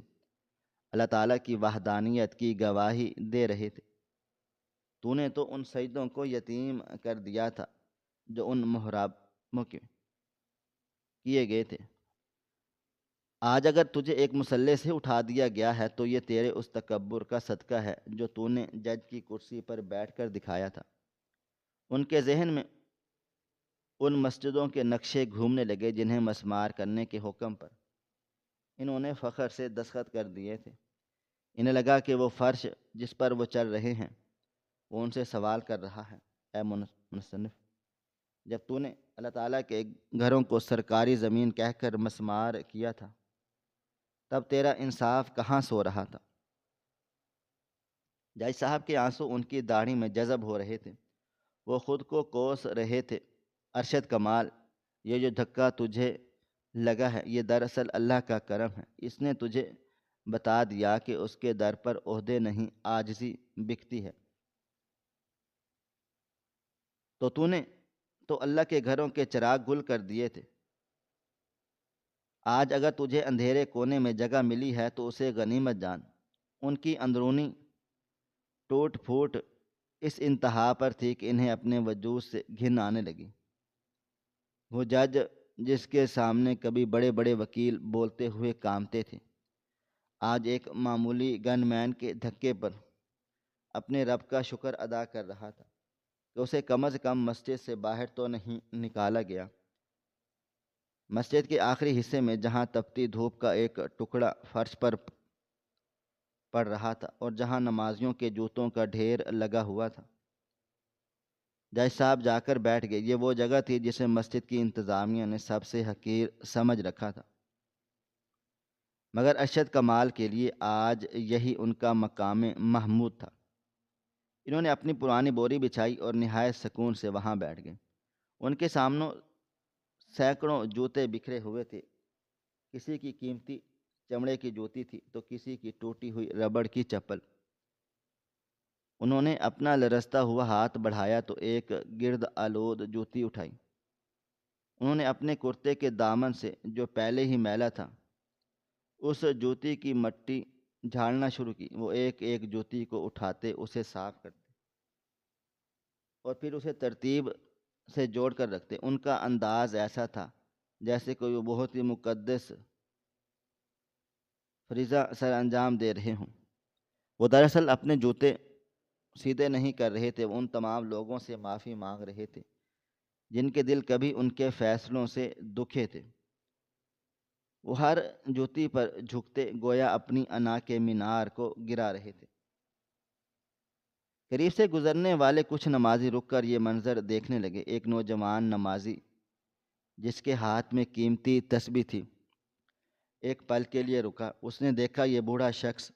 اللہ تعالیٰ کی وحدانیت کی گواہی دے رہے تھے۔ تو نے تو ان سجدوں کو یتیم کر دیا تھا جو ان محرابوں کے کیے گئے تھے۔ آج اگر تجھے ایک مسلح سے اٹھا دیا گیا ہے تو یہ تیرے اس تکبر کا صدقہ ہے جو تو نے جج کی کرسی پر بیٹھ کر دکھایا تھا۔ ان کے ذہن میں ان مسجدوں کے نقشے گھومنے لگے جنہیں مسمار کرنے کے حکم پر انہوں نے فخر سے دستخط کر دیے تھے۔ انہیں لگا کہ وہ فرش جس پر وہ چل رہے ہیں وہ ان سے سوال کر رہا ہے، اے مصنف، جب تو نے اللہ تعالیٰ کے گھروں کو سرکاری زمین کہہ کر مسمار کیا تھا تب تیرا انصاف کہاں سو رہا تھا؟ جج صاحب کے آنسو ان کی داڑھی میں جذب ہو رہے تھے، وہ خود کو کوس رہے تھے۔ ارشد کمال، یہ جو دھکا تجھے لگا ہے یہ دراصل اللہ کا کرم ہے۔ اس نے تجھے بتا دیا کہ اس کے در پر عہدے نہیں، عاجزی بکتی ہے۔ تو نے تو اللہ کے گھروں کے چراغ گل کر دیے تھے۔ آج اگر تجھے اندھیرے کونے میں جگہ ملی ہے تو اسے غنیمت جان۔ ان کی اندرونی ٹوٹ پھوٹ اس انتہا پر تھی کہ انہیں اپنے وجود سے گھن آنے لگی۔ وہ جج جس کے سامنے کبھی بڑے بڑے وکیل بولتے ہوئے کانپتے تھے آج ایک معمولی گن مین کے دھکے پر اپنے رب کا شکر ادا کر رہا تھا کہ اسے کم از کم مسجد سے باہر تو نہیں نکالا گیا۔ مسجد کے آخری حصے میں جہاں تپتی دھوپ کا ایک ٹکڑا فرش پر پڑ رہا تھا اور جہاں نمازیوں کے جوتوں کا ڈھیر لگا ہوا تھا، جج صاحب جا کر بیٹھ گئے۔ یہ وہ جگہ تھی جسے مسجد کی انتظامیہ نے سب سے حقیر سمجھ رکھا تھا، مگر ارشد کمال کے لیے آج یہی ان کا مقام محمود تھا۔ انہوں نے اپنی پرانی بوری بچھائی اور نہایت سکون سے وہاں بیٹھ گئے۔ ان کے سامنے سینکڑوں جوتے بکھرے ہوئے تھے، کسی کی قیمتی چمڑے کی جوتی تھی تو کسی کی ٹوٹی ہوئی ربڑ کی چپل۔ انہوں نے اپنا لرزتا ہوا ہاتھ بڑھایا تو ایک گرد آلود جوتی اٹھائی۔ انہوں نے اپنے کرتے کے دامن سے، جو پہلے ہی میلا تھا، اس جوتی کی مٹی جھاڑنا شروع کی۔ وہ ایک ایک جوتی کو اٹھاتے، اسے صاف کرتے اور پھر اسے ترتیب سے جوڑ کر رکھتے۔ ان کا انداز ایسا تھا جیسے کوئی وہ بہت ہی مقدس فریضہ سر انجام دے رہے ہوں۔ وہ دراصل اپنے جوتے سیدھے نہیں کر رہے تھے، وہ ان تمام لوگوں سے معافی مانگ رہے تھے جن کے دل کبھی ان کے فیصلوں سے دکھے تھے۔ وہ ہر جوتی پر جھکتے گویا اپنی انا کے مینار کو گرا رہے تھے۔ قریب سے گزرنے والے کچھ نمازی رک کر یہ منظر دیکھنے لگے۔ ایک نوجوان نمازی جس کے ہاتھ میں قیمتی تسبیح تھی ایک پل کے لیے رکا۔ اس نے دیکھا یہ بوڑھا شخص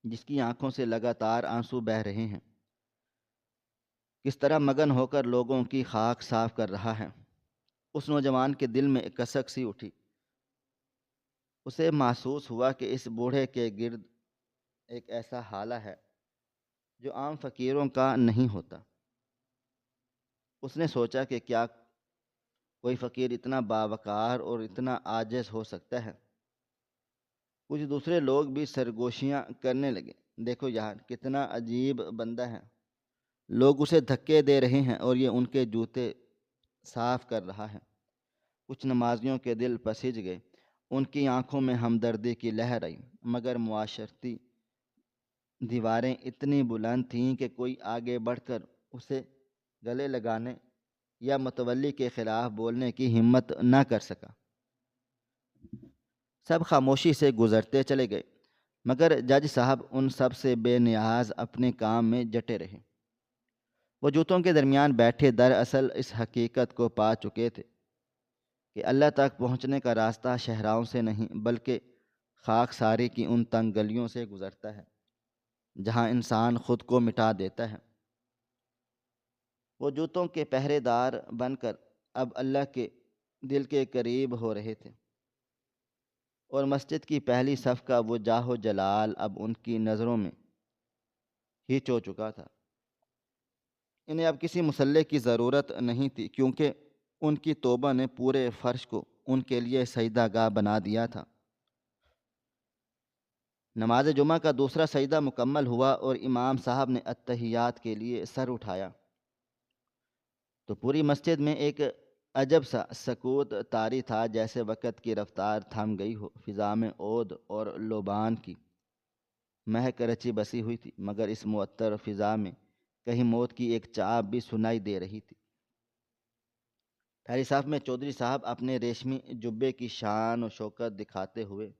جس کی آنکھوں سے لگاتار آنسو بہہ رہے ہیں کس طرح مگن ہو کر لوگوں کی خاک صاف کر رہا ہے۔ اس نوجوان کے دل میں ایک کسک سی اٹھی۔ اسے محسوس ہوا کہ اس بوڑھے کے گرد ایک ایسا حالہ ہے جو عام فقیروں کا نہیں ہوتا۔ اس نے سوچا کہ کیا کوئی فقیر اتنا باوقار اور اتنا عاجز ہو سکتا ہے؟ کچھ دوسرے لوگ بھی سرگوشیاں کرنے لگے، دیکھو یار کتنا عجیب بندہ ہے، لوگ اسے دھکے دے رہے ہیں اور یہ ان کے جوتے صاف کر رہا ہے۔ کچھ نمازیوں کے دل پسج گئے، ان کی آنکھوں میں ہمدردی کی لہر آئی، مگر معاشرتی دیواریں اتنی بلند تھیں کہ کوئی آگے بڑھ کر اسے گلے لگانے یا متولی کے خلاف بولنے کی ہمت نہ کر سکا۔ سب خاموشی سے گزرتے چلے گئے، مگر جج صاحب ان سب سے بے نیاز اپنے کام میں جٹے رہے۔ وہ جوتوں کے درمیان بیٹھے دراصل اس حقیقت کو پا چکے تھے کہ اللہ تک پہنچنے کا راستہ شہراؤں سے نہیں بلکہ خاک ساری کی ان تنگ گلیوں سے گزرتا ہے جہاں انسان خود کو مٹا دیتا ہے۔ وہ جوتوں کے پہرے دار بن کر اب اللہ کے دل کے قریب ہو رہے تھے، اور مسجد کی پہلی صف کا وہ جاہ و جلال اب ان کی نظروں میں ہی چو چکا تھا۔ انہیں اب کسی مصلی کی ضرورت نہیں تھی، کیونکہ ان کی توبہ نے پورے فرش کو ان کے لیے سجدہ گاہ بنا دیا تھا۔ نماز جمعہ کا دوسرا سجدہ مکمل ہوا اور امام صاحب نے اتحیات کے لیے سر اٹھایا تو پوری مسجد میں ایک عجب سا سکوت طاری تھا، جیسے وقت کی رفتار تھم گئی ہو۔ فضا میں عود اور لوبان کی مہک رچی بسی ہوئی تھی، مگر اس معطر فضا میں کہیں موت کی ایک چاپ بھی سنائی دے رہی تھی۔ پہلی صف میں چودھری صاحب اپنے ریشمی جبے کی شان و شوکت دکھاتے ہوئے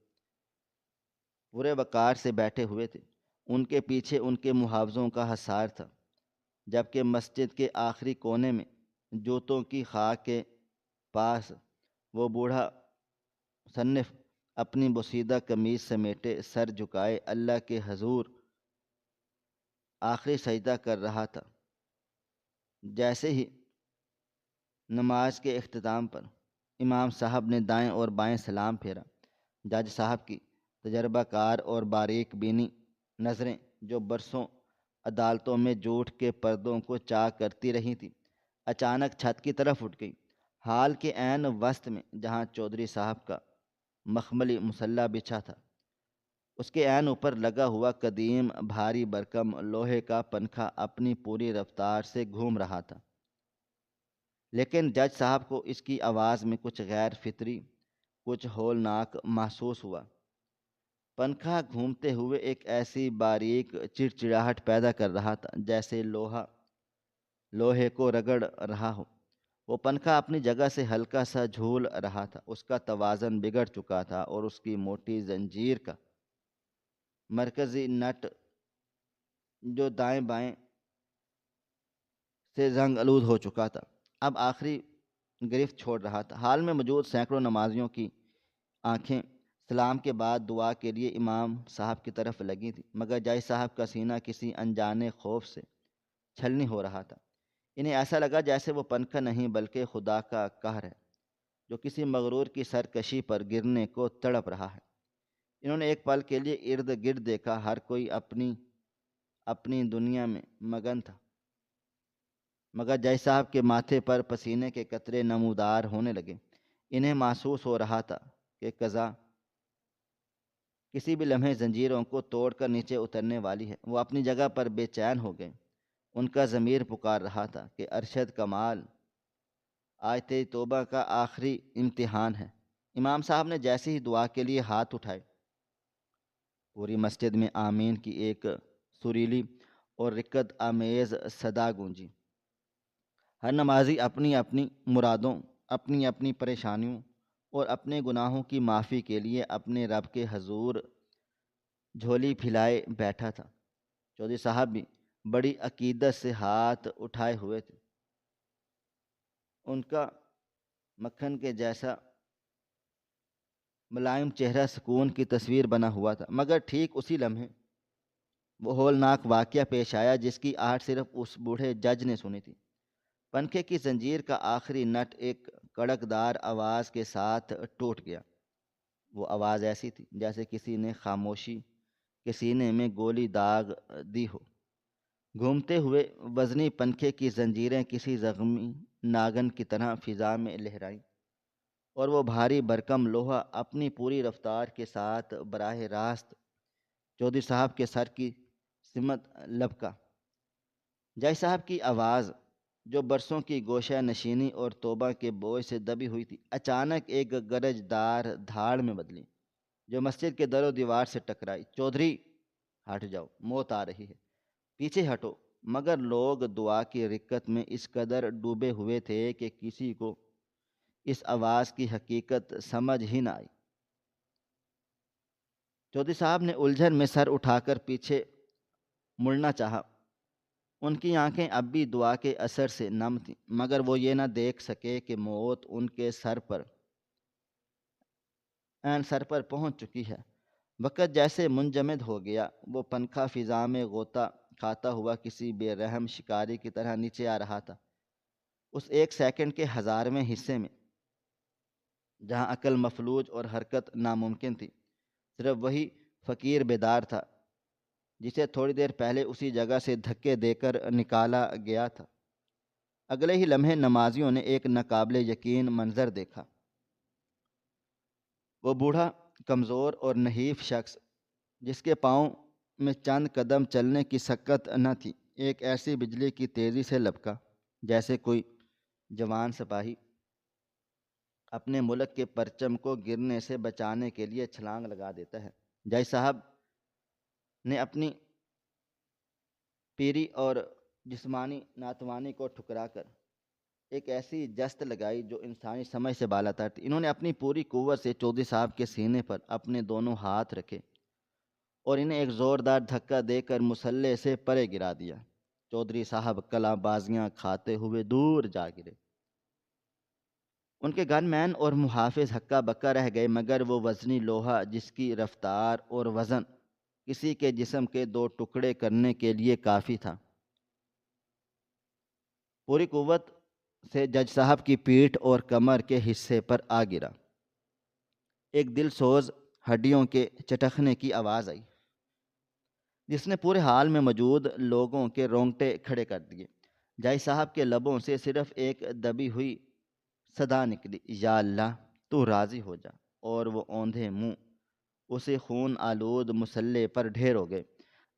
پورے وقار سے بیٹھے ہوئے تھے۔ ان کے پیچھے ان کے محافظوں کا حصار تھا، جبکہ مسجد کے آخری کونے میں جوتوں کی خاک کے پاس وہ بوڑھا مصنف اپنی بوسیدہ قمیض سمیٹے سر جھکائے اللہ کے حضور آخری سجدہ کر رہا تھا۔ جیسے ہی نماز کے اختتام پر امام صاحب نے دائیں اور بائیں سلام پھیرا، جج صاحب کی تجربہ کار اور باریک بینی نظریں جو برسوں عدالتوں میں جھوٹ کے پردوں کو چاک کرتی رہی تھیں، اچانک چھت کی طرف اٹھ گئی۔ ہال کے عین وسط میں جہاں چودھری صاحب کا مخملی مصلی بچھا تھا، اس کے عین اوپر لگا ہوا قدیم بھاری برکم لوہے کا پنکھا اپنی پوری رفتار سے گھوم رہا تھا، لیکن جج صاحب کو اس کی آواز میں کچھ غیر فطری، کچھ ہولناک محسوس ہوا۔ پنکھا گھومتے ہوئے ایک ایسی باریک چڑچڑاہٹ پیدا کر رہا تھا جیسے لوہا لوہے کو رگڑ رہا ہو۔ وہ پنکھا اپنی جگہ سے ہلکا سا جھول رہا تھا، اس کا توازن بگڑ چکا تھا اور اس کی موٹی زنجیر کا مرکزی نٹ جو دائیں بائیں سے زنگ آلود ہو چکا تھا اب آخری گرفت چھوڑ رہا تھا۔ حال میں موجود سینکڑوں نمازیوں کی آنکھیں سلام کے بعد دعا کے لیے امام صاحب کی طرف لگی تھیں، مگر جج صاحب کا سینہ کسی انجانے خوف سے چھلنی ہو رہا تھا۔ انہیں ایسا لگا جیسے وہ پنکھا نہیں بلکہ خدا کا قہر ہے جو کسی مغرور کی سرکشی پر گرنے کو تڑپ رہا ہے۔ انہوں نے ایک پل کے لیے ارد گرد دیکھا، ہر کوئی اپنی اپنی دنیا میں مگن تھا، مگر جج صاحب کے ماتھے پر پسینے کے قطرے نمودار ہونے لگے۔ انہیں محسوس ہو رہا تھا کہ قضا کسی بھی لمحے زنجیروں کو توڑ کر نیچے اترنے والی ہے۔ وہ اپنی جگہ پر بے چین ہو گئے۔ ان کا ضمیر پکار رہا تھا کہ ارشد کمال، آج تیری توبہ کا آخری امتحان ہے۔ امام صاحب نے جیسے ہی دعا کے لیے ہاتھ اٹھائے، پوری مسجد میں آمین کی ایک سریلی اور رکت آمیز صدا گونجی۔ ہر نمازی اپنی اپنی مرادوں، اپنی اپنی پریشانیوں اور اپنے گناہوں کی معافی کے لیے اپنے رب کے حضور جھولی پھیلائے بیٹھا تھا۔ چودھری صاحب بھی بڑی عقیدت سے ہاتھ اٹھائے ہوئے تھے۔ ان کا مکھن کے جیسا ملائم چہرہ سکون کی تصویر بنا ہوا تھا، مگر ٹھیک اسی لمحے وہ ہولناک واقعہ پیش آیا جس کی آہٹ صرف اس بوڑھے جج نے سنی تھی۔ پنکھے کی زنجیر کا آخری نٹ ایک کڑکدار آواز کے ساتھ ٹوٹ گیا۔ وہ آواز ایسی تھی جیسے کسی نے خاموشی کے سینے میں گولی داغ دی ہو۔ گھومتے ہوئے وزنی پنکھے کی زنجیریں کسی زخمی ناگن کی طرح فضا میں لہرائیں، اور وہ بھاری بھرکم لوہا اپنی پوری رفتار کے ساتھ براہ راست چودھری صاحب کے سر کی سمت لبکا۔ جج صاحب کی آواز، جو برسوں کی گوشہ نشینی اور توبہ کے بوجھ سے دبی ہوئی تھی، اچانک ایک گرج دار دھاڑ میں بدلی جو مسجد کے در و دیوار سے ٹکرائی۔ چودھری، ہٹ جاؤ، موت آ رہی ہے، پیچھے ہٹو۔ مگر لوگ دعا کی رکت میں اس قدر ڈوبے ہوئے تھے کہ کسی کو اس آواز کی حقیقت سمجھ ہی نہ آئی۔ چودھری صاحب نے الجھن میں سر اٹھا کر پیچھے مڑنا چاہا۔ ان کی آنکھیں اب بھی دعا کے اثر سے نم تھیں، مگر وہ یہ نہ دیکھ سکے کہ موت ان کے سر پر پہنچ چکی ہے۔ وقت جیسے منجمد ہو گیا۔ وہ پنکھا فضا میں غوطہ کھاتا ہوا کسی بے رحم شکاری کی طرح نیچے آ رہا تھا۔ اس ایک سیکنڈ کے ہزارویں حصے میں جہاں عقل مفلوج اور حرکت ناممکن تھی، صرف وہی فقیر بیدار تھا جسے تھوڑی دیر پہلے اسی جگہ سے دھکے دے کر نکالا گیا تھا۔ اگلے ہی لمحے نمازیوں نے ایک ناقابل یقین منظر دیکھا۔ وہ بوڑھا، کمزور اور نحیف شخص، جس کے پاؤں میں چند قدم چلنے کی سکت نہ تھی، ایک ایسی بجلی کی تیزی سے لپکا جیسے کوئی جوان سپاہی اپنے ملک کے پرچم کو گرنے سے بچانے کے لیے چھلانگ لگا دیتا ہے۔ جج صاحب نے اپنی پیری اور جسمانی ناتوانی کو ٹھکرا کر ایک ایسی جست لگائی جو انسانی سمجھ سے بالاتر تھی۔ انہوں نے اپنی پوری قوت سے چودھری صاحب کے سینے پر اپنے دونوں ہاتھ رکھے اور انہیں ایک زوردار دھکا دے کر مسلح سے پرے گرا دیا۔ چودھری صاحب کلاں بازیاں کھاتے ہوئے دور جا گرے۔ ان کے گن مین اور محافظ ہکا بکا رہ گئے، مگر وہ وزنی لوہا جس کی رفتار اور وزن کسی کے جسم کے دو ٹکڑے کرنے کے لیے کافی تھا، پوری قوت سے جج صاحب کی پیٹھ اور کمر کے حصے پر آ گرا۔ ایک دل سوز ہڈیوں کے چٹکنے کی آواز آئی جس نے پورے حال میں موجود لوگوں کے رونگٹے کھڑے کر دیے۔ جج صاحب کے لبوں سے صرف ایک دبی ہوئی صدا نکلی، یا اللہ تو راضی ہو جا، اور وہ اوندھے منہ اسی خون آلود مسلح پر ڈھیر ہو گئے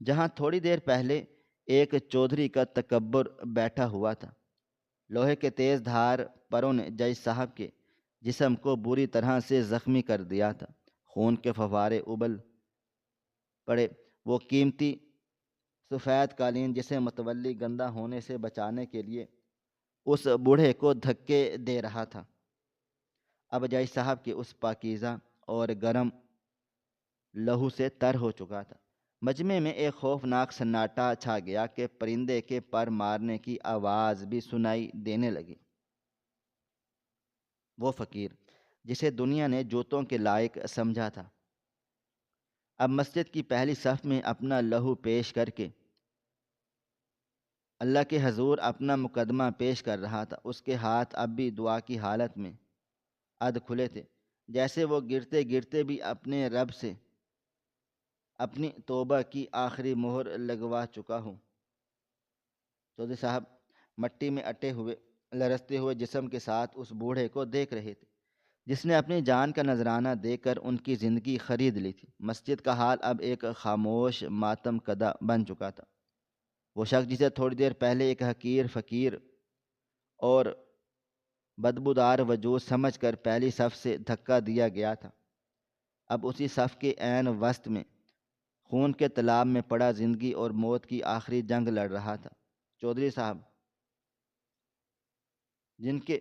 جہاں تھوڑی دیر پہلے ایک چودھری کا تکبر بیٹھا ہوا تھا۔ لوہے کے تیز دھار پروں نے جج صاحب کے جسم کو بری طرح سے زخمی کر دیا تھا۔ خون کے فوارے ابل پڑے۔ وہ قیمتی سفید قالین جسے متولی گندا ہونے سے بچانے کے لیے اس بوڑھے کو دھکے دے رہا تھا، اب جج صاحب کے اس پاکیزہ اور گرم لہو سے تر ہو چکا تھا۔ مجمع میں ایک خوفناک سناٹا چھا گیا کہ پرندے کے پر مارنے کی آواز بھی سنائی دینے لگی۔ وہ فقیر جسے دنیا نے جوتوں کے لائق سمجھا تھا، اب مسجد کی پہلی صف میں اپنا لہو پیش کر کے اللہ کے حضور اپنا مقدمہ پیش کر رہا تھا۔ اس کے ہاتھ اب بھی دعا کی حالت میں ادھ کھلے تھے، جیسے وہ گرتے گرتے بھی اپنے رب سے اپنی توبہ کی آخری مہر لگوا چکا ہوں۔ چودھری صاحب مٹی میں اٹے ہوئے لرزتے ہوئے جسم کے ساتھ اس بوڑھے کو دیکھ رہے تھے جس نے اپنی جان کا نذرانہ دے کر ان کی زندگی خرید لی تھی۔ مسجد کا حال اب ایک خاموش ماتم کدہ بن چکا تھا۔ وہ شخص جسے تھوڑی دیر پہلے ایک حقیر فقیر اور بدبودار وجود سمجھ کر پہلی صف سے دھکا دیا گیا تھا، اب اسی صف کے عین وسط میں خون کے تالاب میں پڑا زندگی اور موت کی آخری جنگ لڑ رہا تھا۔ چودھری صاحب جن کے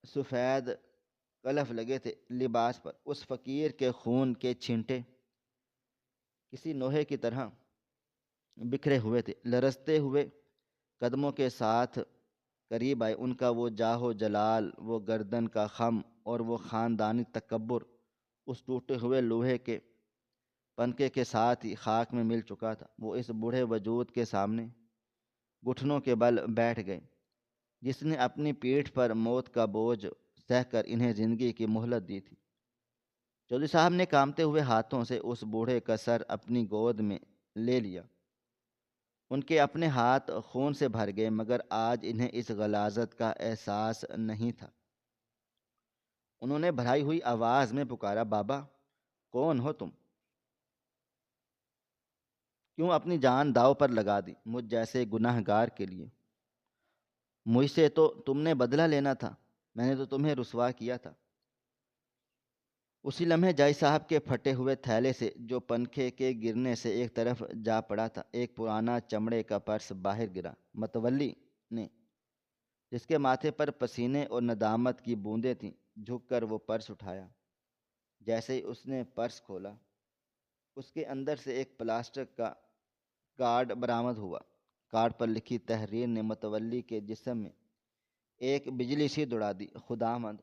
سفید کلف لگے تھے لباس پر، اس فقیر کے خون کے چھینٹے کسی نوحے کی طرح بکھرے ہوئے تھے۔ لرزتے ہوئے قدموں کے ساتھ قریب آئے۔ ان کا وہ جاہ و جلال، وہ گردن کا خم اور وہ خاندانی تکبر اس ٹوٹے ہوئے لوہے کے پنکے کے ساتھ ہی خاک میں مل چکا تھا۔ وہ اس بوڑھے وجود کے سامنے گھٹنوں کے بل بیٹھ گئے جس نے اپنی پیٹھ پر موت کا بوجھ سہ کر انہیں زندگی کی مہلت دی تھی۔ چودھری صاحب نے کانپتے ہوئے ہاتھوں سے اس بوڑھے کا سر اپنی گود میں لے لیا۔ ان کے اپنے ہاتھ خون سے بھر گئے، مگر آج انہیں اس غلاظت کا احساس نہیں تھا۔ انہوں نے بھرائی ہوئی آواز میں پکارا، بابا کون ہو تم؟ کیوں اپنی جان داؤ پر لگا دی مجھ جیسے گناہ گار کے لیے؟ مجھ سے تو تم نے بدلہ لینا تھا، میں نے تو تمہیں رسوا کیا تھا۔ اسی لمحے جائی صاحب کے پھٹے ہوئے تھیلے سے جو پنکھے کے گرنے سے ایک طرف جا پڑا تھا، ایک پرانا چمڑے کا پرس باہر گرا۔ متولی نے، جس کے ماتھے پر پسینے اور ندامت کی بوندیں تھیں، جھک کر وہ پرس اٹھایا۔ جیسے ہی اس نے پرس کھولا، اس کے اندر سے ایک پلاسٹک کا کارڈ برآمد ہوا۔ کارڈ پر لکھی تحریر نے متولی کے جسم میں ایک بجلی سی دوڑا دی۔ خداوند،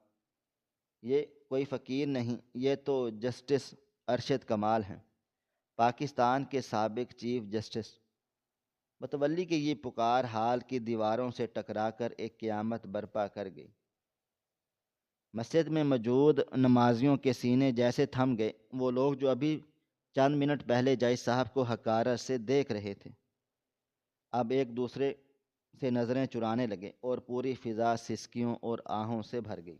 یہ کوئی فقیر نہیں، یہ تو جسٹس ارشد کمال ہیں، پاکستان کے سابق چیف جسٹس۔ متولی کی یہ پکار حال کی دیواروں سے ٹکرا کر ایک قیامت برپا کر گئی۔ مسجد میں موجود نمازیوں کے سینے جیسے تھم گئے۔ وہ لوگ جو ابھی چند منٹ پہلے جائی صاحب کو حقارت سے دیکھ رہے تھے، اب ایک دوسرے سے نظریں چرانے لگے اور پوری فضا سسکیوں اور آہوں سے بھر گئی۔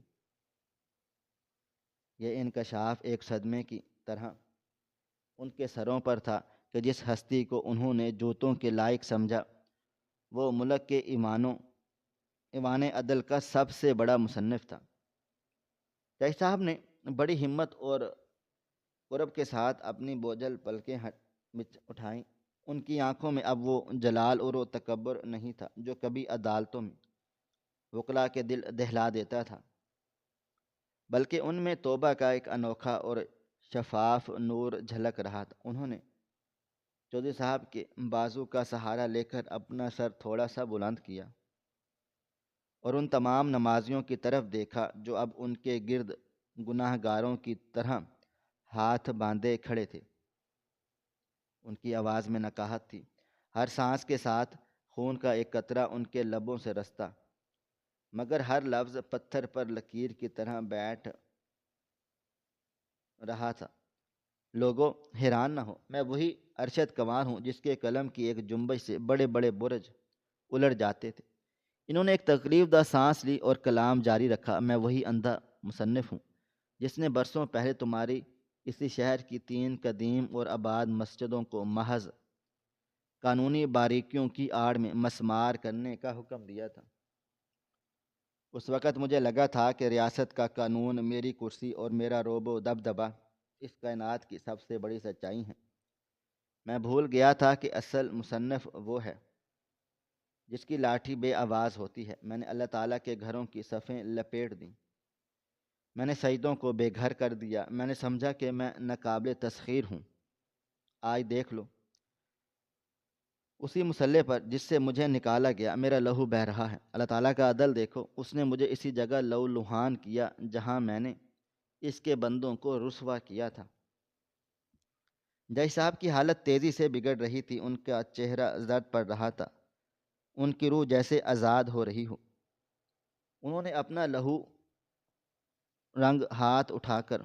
یہ انکشاف ایک صدمے کی طرح ان کے سروں پر تھا کہ جس ہستی کو انہوں نے جوتوں کے لائق سمجھا، وہ ملک کے ایوان عدل کا سب سے بڑا مصنف تھا۔ جائی صاحب نے بڑی ہمت اور قرب کے ساتھ اپنی بوجھل پلکیں اٹھائیں۔ ان کی آنکھوں میں اب وہ جلال اور وہ تکبر نہیں تھا جو کبھی عدالتوں میں وکلاء کے دل دہلا دیتا تھا، بلکہ ان میں توبہ کا ایک انوکھا اور شفاف نور جھلک رہا تھا۔ انہوں نے چودھری صاحب کے بازو کا سہارا لے کر اپنا سر تھوڑا سا بلند کیا اور ان تمام نمازیوں کی طرف دیکھا جو اب ان کے گرد گناہ گاروں کی طرح ہاتھ باندھے کھڑے تھے۔ ان کی آواز میں نکاہت تھی، ہر سانس کے ساتھ خون کا ایک قطرہ ان کے لبوں سے رستا، مگر ہر لفظ پتھر پر لکیر کی طرح بیٹھ رہا تھا۔ لوگوں حیران نہ ہو، میں وہی ارشد کمال ہوں جس کے قلم کی ایک جنبش سے بڑے بڑے برج الٹ جاتے تھے۔ انہوں نے ایک تکلیف دہ سانس لی اور کلام جاری رکھا، میں وہی اندھا مصنف ہوں جس نے برسوں پہلے تمہاری اسی شہر کی 3 قدیم اور آباد مسجدوں کو محض قانونی باریکیوں کی آڑ میں مسمار کرنے کا حکم دیا تھا۔ اس وقت مجھے لگا تھا کہ ریاست کا قانون، میری کرسی اور میرا رعب و دبدبہ اس کائنات کی سب سے بڑی سچائی ہیں۔ میں بھول گیا تھا کہ اصل مصنف وہ ہے جس کی لاٹھی بے آواز ہوتی ہے۔ میں نے اللہ تعالیٰ کے گھروں کی صفیں لپیٹ دیں، میں نے سجدوں کو بے گھر کر دیا، میں نے سمجھا کہ میں ناقابل تسخیر ہوں۔ آج دیکھ لو، اسی مسلح پر جس سے مجھے نکالا گیا میرا لہو بہہ رہا ہے۔ اللہ تعالیٰ کا عدل دیکھو، اس نے مجھے اسی جگہ لہو لہان کیا جہاں میں نے اس کے بندوں کو رسوا کیا تھا۔ جائی صاحب کی حالت تیزی سے بگڑ رہی تھی، ان کا چہرہ زرد پڑ رہا تھا، ان کی روح جیسے آزاد ہو رہی ہو۔ انہوں نے اپنا لہو رنگ ہاتھ اٹھا کر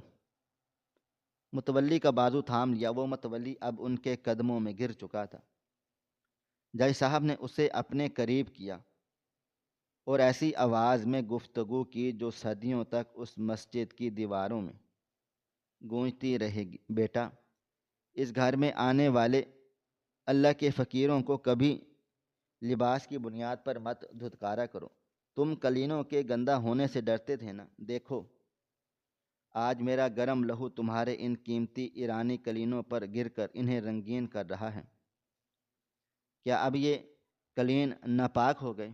متولی کا بازو تھام لیا۔ وہ متولی اب ان کے قدموں میں گر چکا تھا۔ جج صاحب نے اسے اپنے قریب کیا اور ایسی آواز میں گفتگو کی جو صدیوں تک اس مسجد کی دیواروں میں گونجتی رہے گی۔ بیٹا، اس گھر میں آنے والے اللہ کے فقیروں کو کبھی لباس کی بنیاد پر مت دھتکارا کرو۔ تم کلینوں کے گندا ہونے سے ڈرتے تھے نا؟ دیکھو، آج میرا گرم لہو تمہارے ان قیمتی ایرانی کلینوں پر گر کر انہیں رنگین کر رہا ہے۔ کیا اب یہ کلین ناپاک ہو گئے؟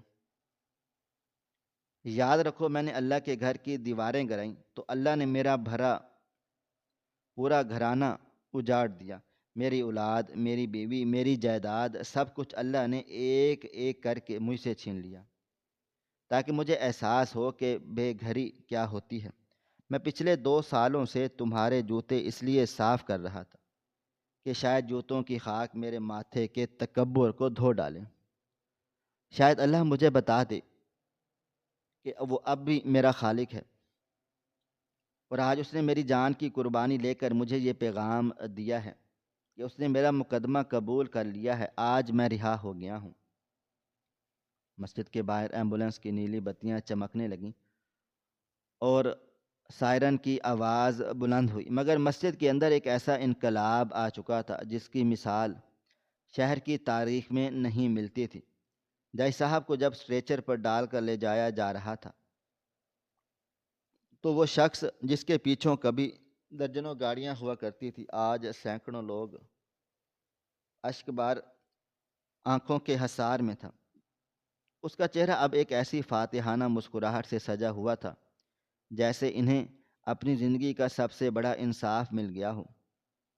یاد رکھو، میں نے اللہ کے گھر کی دیواریں گرائیں تو اللہ نے میرا بھرا پورا گھرانہ اجاڑ دیا۔ میری اولاد، میری بیوی، میری جائیداد، سب کچھ اللہ نے ایک ایک کر کے مجھ سے چھین لیا، تاکہ مجھے احساس ہو کہ بے گھری کیا ہوتی ہے۔ میں پچھلے 2 سالوں سے تمہارے جوتے اس لیے صاف کر رہا تھا کہ شاید جوتوں کی خاک میرے ماتھے کے تکبر کو دھو ڈالے۔ شاید اللہ مجھے بتا دے کہ وہ اب بھی میرا خالق ہے، اور آج اس نے میری جان کی قربانی لے کر مجھے یہ پیغام دیا ہے کہ اس نے میرا مقدمہ قبول کر لیا ہے۔ آج میں رہا ہو گیا ہوں۔ مسجد کے باہر ایمبولنس کی نیلی بتیاں چمکنے لگیں اور سائرن کی آواز بلند ہوئی، مگر مسجد کے اندر ایک ایسا انقلاب آ چکا تھا جس کی مثال شہر کی تاریخ میں نہیں ملتی تھی۔ جج صاحب کو جب اسٹریچر پر ڈال کر لے جایا جا رہا تھا تو وہ شخص جس کے پیچھوں کبھی درجنوں گاڑیاں ہوا کرتی تھی، آج سینکڑوں لوگ اشک بار آنکھوں کے حصار میں تھا۔ اس کا چہرہ اب ایک ایسی فاتحانہ مسکراہٹ سے سجا ہوا تھا جیسے انہیں اپنی زندگی کا سب سے بڑا انصاف مل گیا ہو۔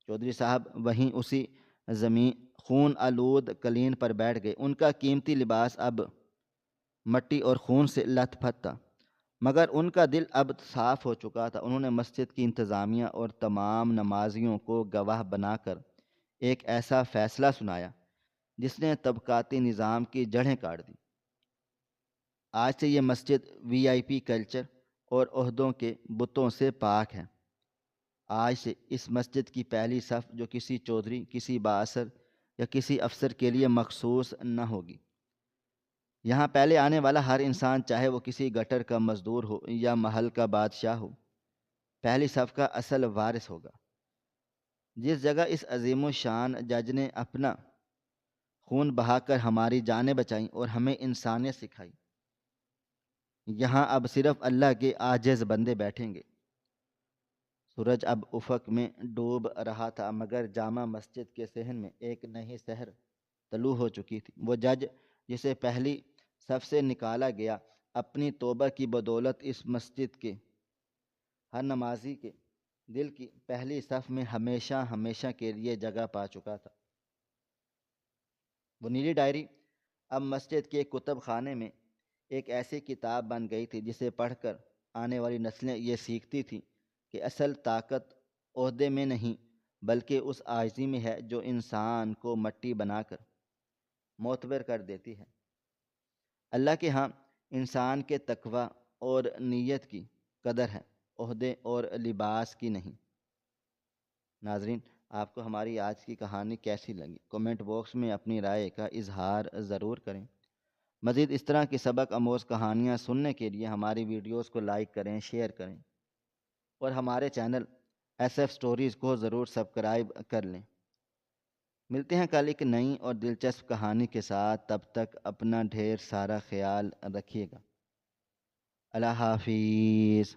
چودھری صاحب وہیں اسی زمین خون آلود کلین پر بیٹھ گئے۔ ان کا قیمتی لباس اب مٹی اور خون سے لت پت تھا، مگر ان کا دل اب صاف ہو چکا تھا۔ انہوں نے مسجد کی انتظامیہ اور تمام نمازیوں کو گواہ بنا کر ایک ایسا فیصلہ سنایا جس نے طبقاتی نظام کی جڑیں کاٹ دیں۔ آج سے یہ مسجد VIP کلچر اور عہدوں کے بتوں سے پاک ہے۔ آج سے اس مسجد کی پہلی صف جو کسی چودھری، کسی بااثر یا کسی افسر کے لیے مخصوص نہ ہوگی۔ یہاں پہلے آنے والا ہر انسان، چاہے وہ کسی گٹر کا مزدور ہو یا محل کا بادشاہ ہو، پہلی صف کا اصل وارث ہوگا۔ جس جگہ اس عظیم الشان جج نے اپنا خون بہا کر ہماری جانیں بچائیں اور ہمیں انسانیت سکھائی، یہاں اب صرف اللہ کے عاجز بندے بیٹھیں گے۔ سورج اب افق میں ڈوب رہا تھا، مگر جامع مسجد کے صحن میں ایک نئی سحر طلوع ہو چکی تھی۔ وہ جج جسے پہلی صف سے نکالا گیا، اپنی توبہ کی بدولت اس مسجد کے ہر نمازی کے دل کی پہلی صف میں ہمیشہ ہمیشہ کے لیے جگہ پا چکا تھا۔ وہ نیلی ڈائری اب مسجد کے کتب خانے میں ایک ایسی کتاب بن گئی تھی جسے پڑھ کر آنے والی نسلیں یہ سیکھتی تھیں کہ اصل طاقت عہدے میں نہیں بلکہ اس عاجزی میں ہے جو انسان کو مٹی بنا کر معتبر کر دیتی ہے۔ اللہ کے ہاں انسان کے تقوی اور نیت کی قدر ہے، عہدے اور لباس کی نہیں۔ ناظرین، آپ کو ہماری آج کی کہانی کیسی لگی؟ کمنٹ باکس میں اپنی رائے کا اظہار ضرور کریں۔ مزید اس طرح کی سبق آموز کہانیاں سننے کے لیے ہماری ویڈیوز کو لائک کریں، شیئر کریں اور ہمارے چینل SF سٹوریز کو ضرور سبسکرائب کر لیں۔ ملتے ہیں کل ایک نئی اور دلچسپ کہانی کے ساتھ، تب تک اپنا ڈھیر سارا خیال رکھیے گا۔ اللہ حافظ۔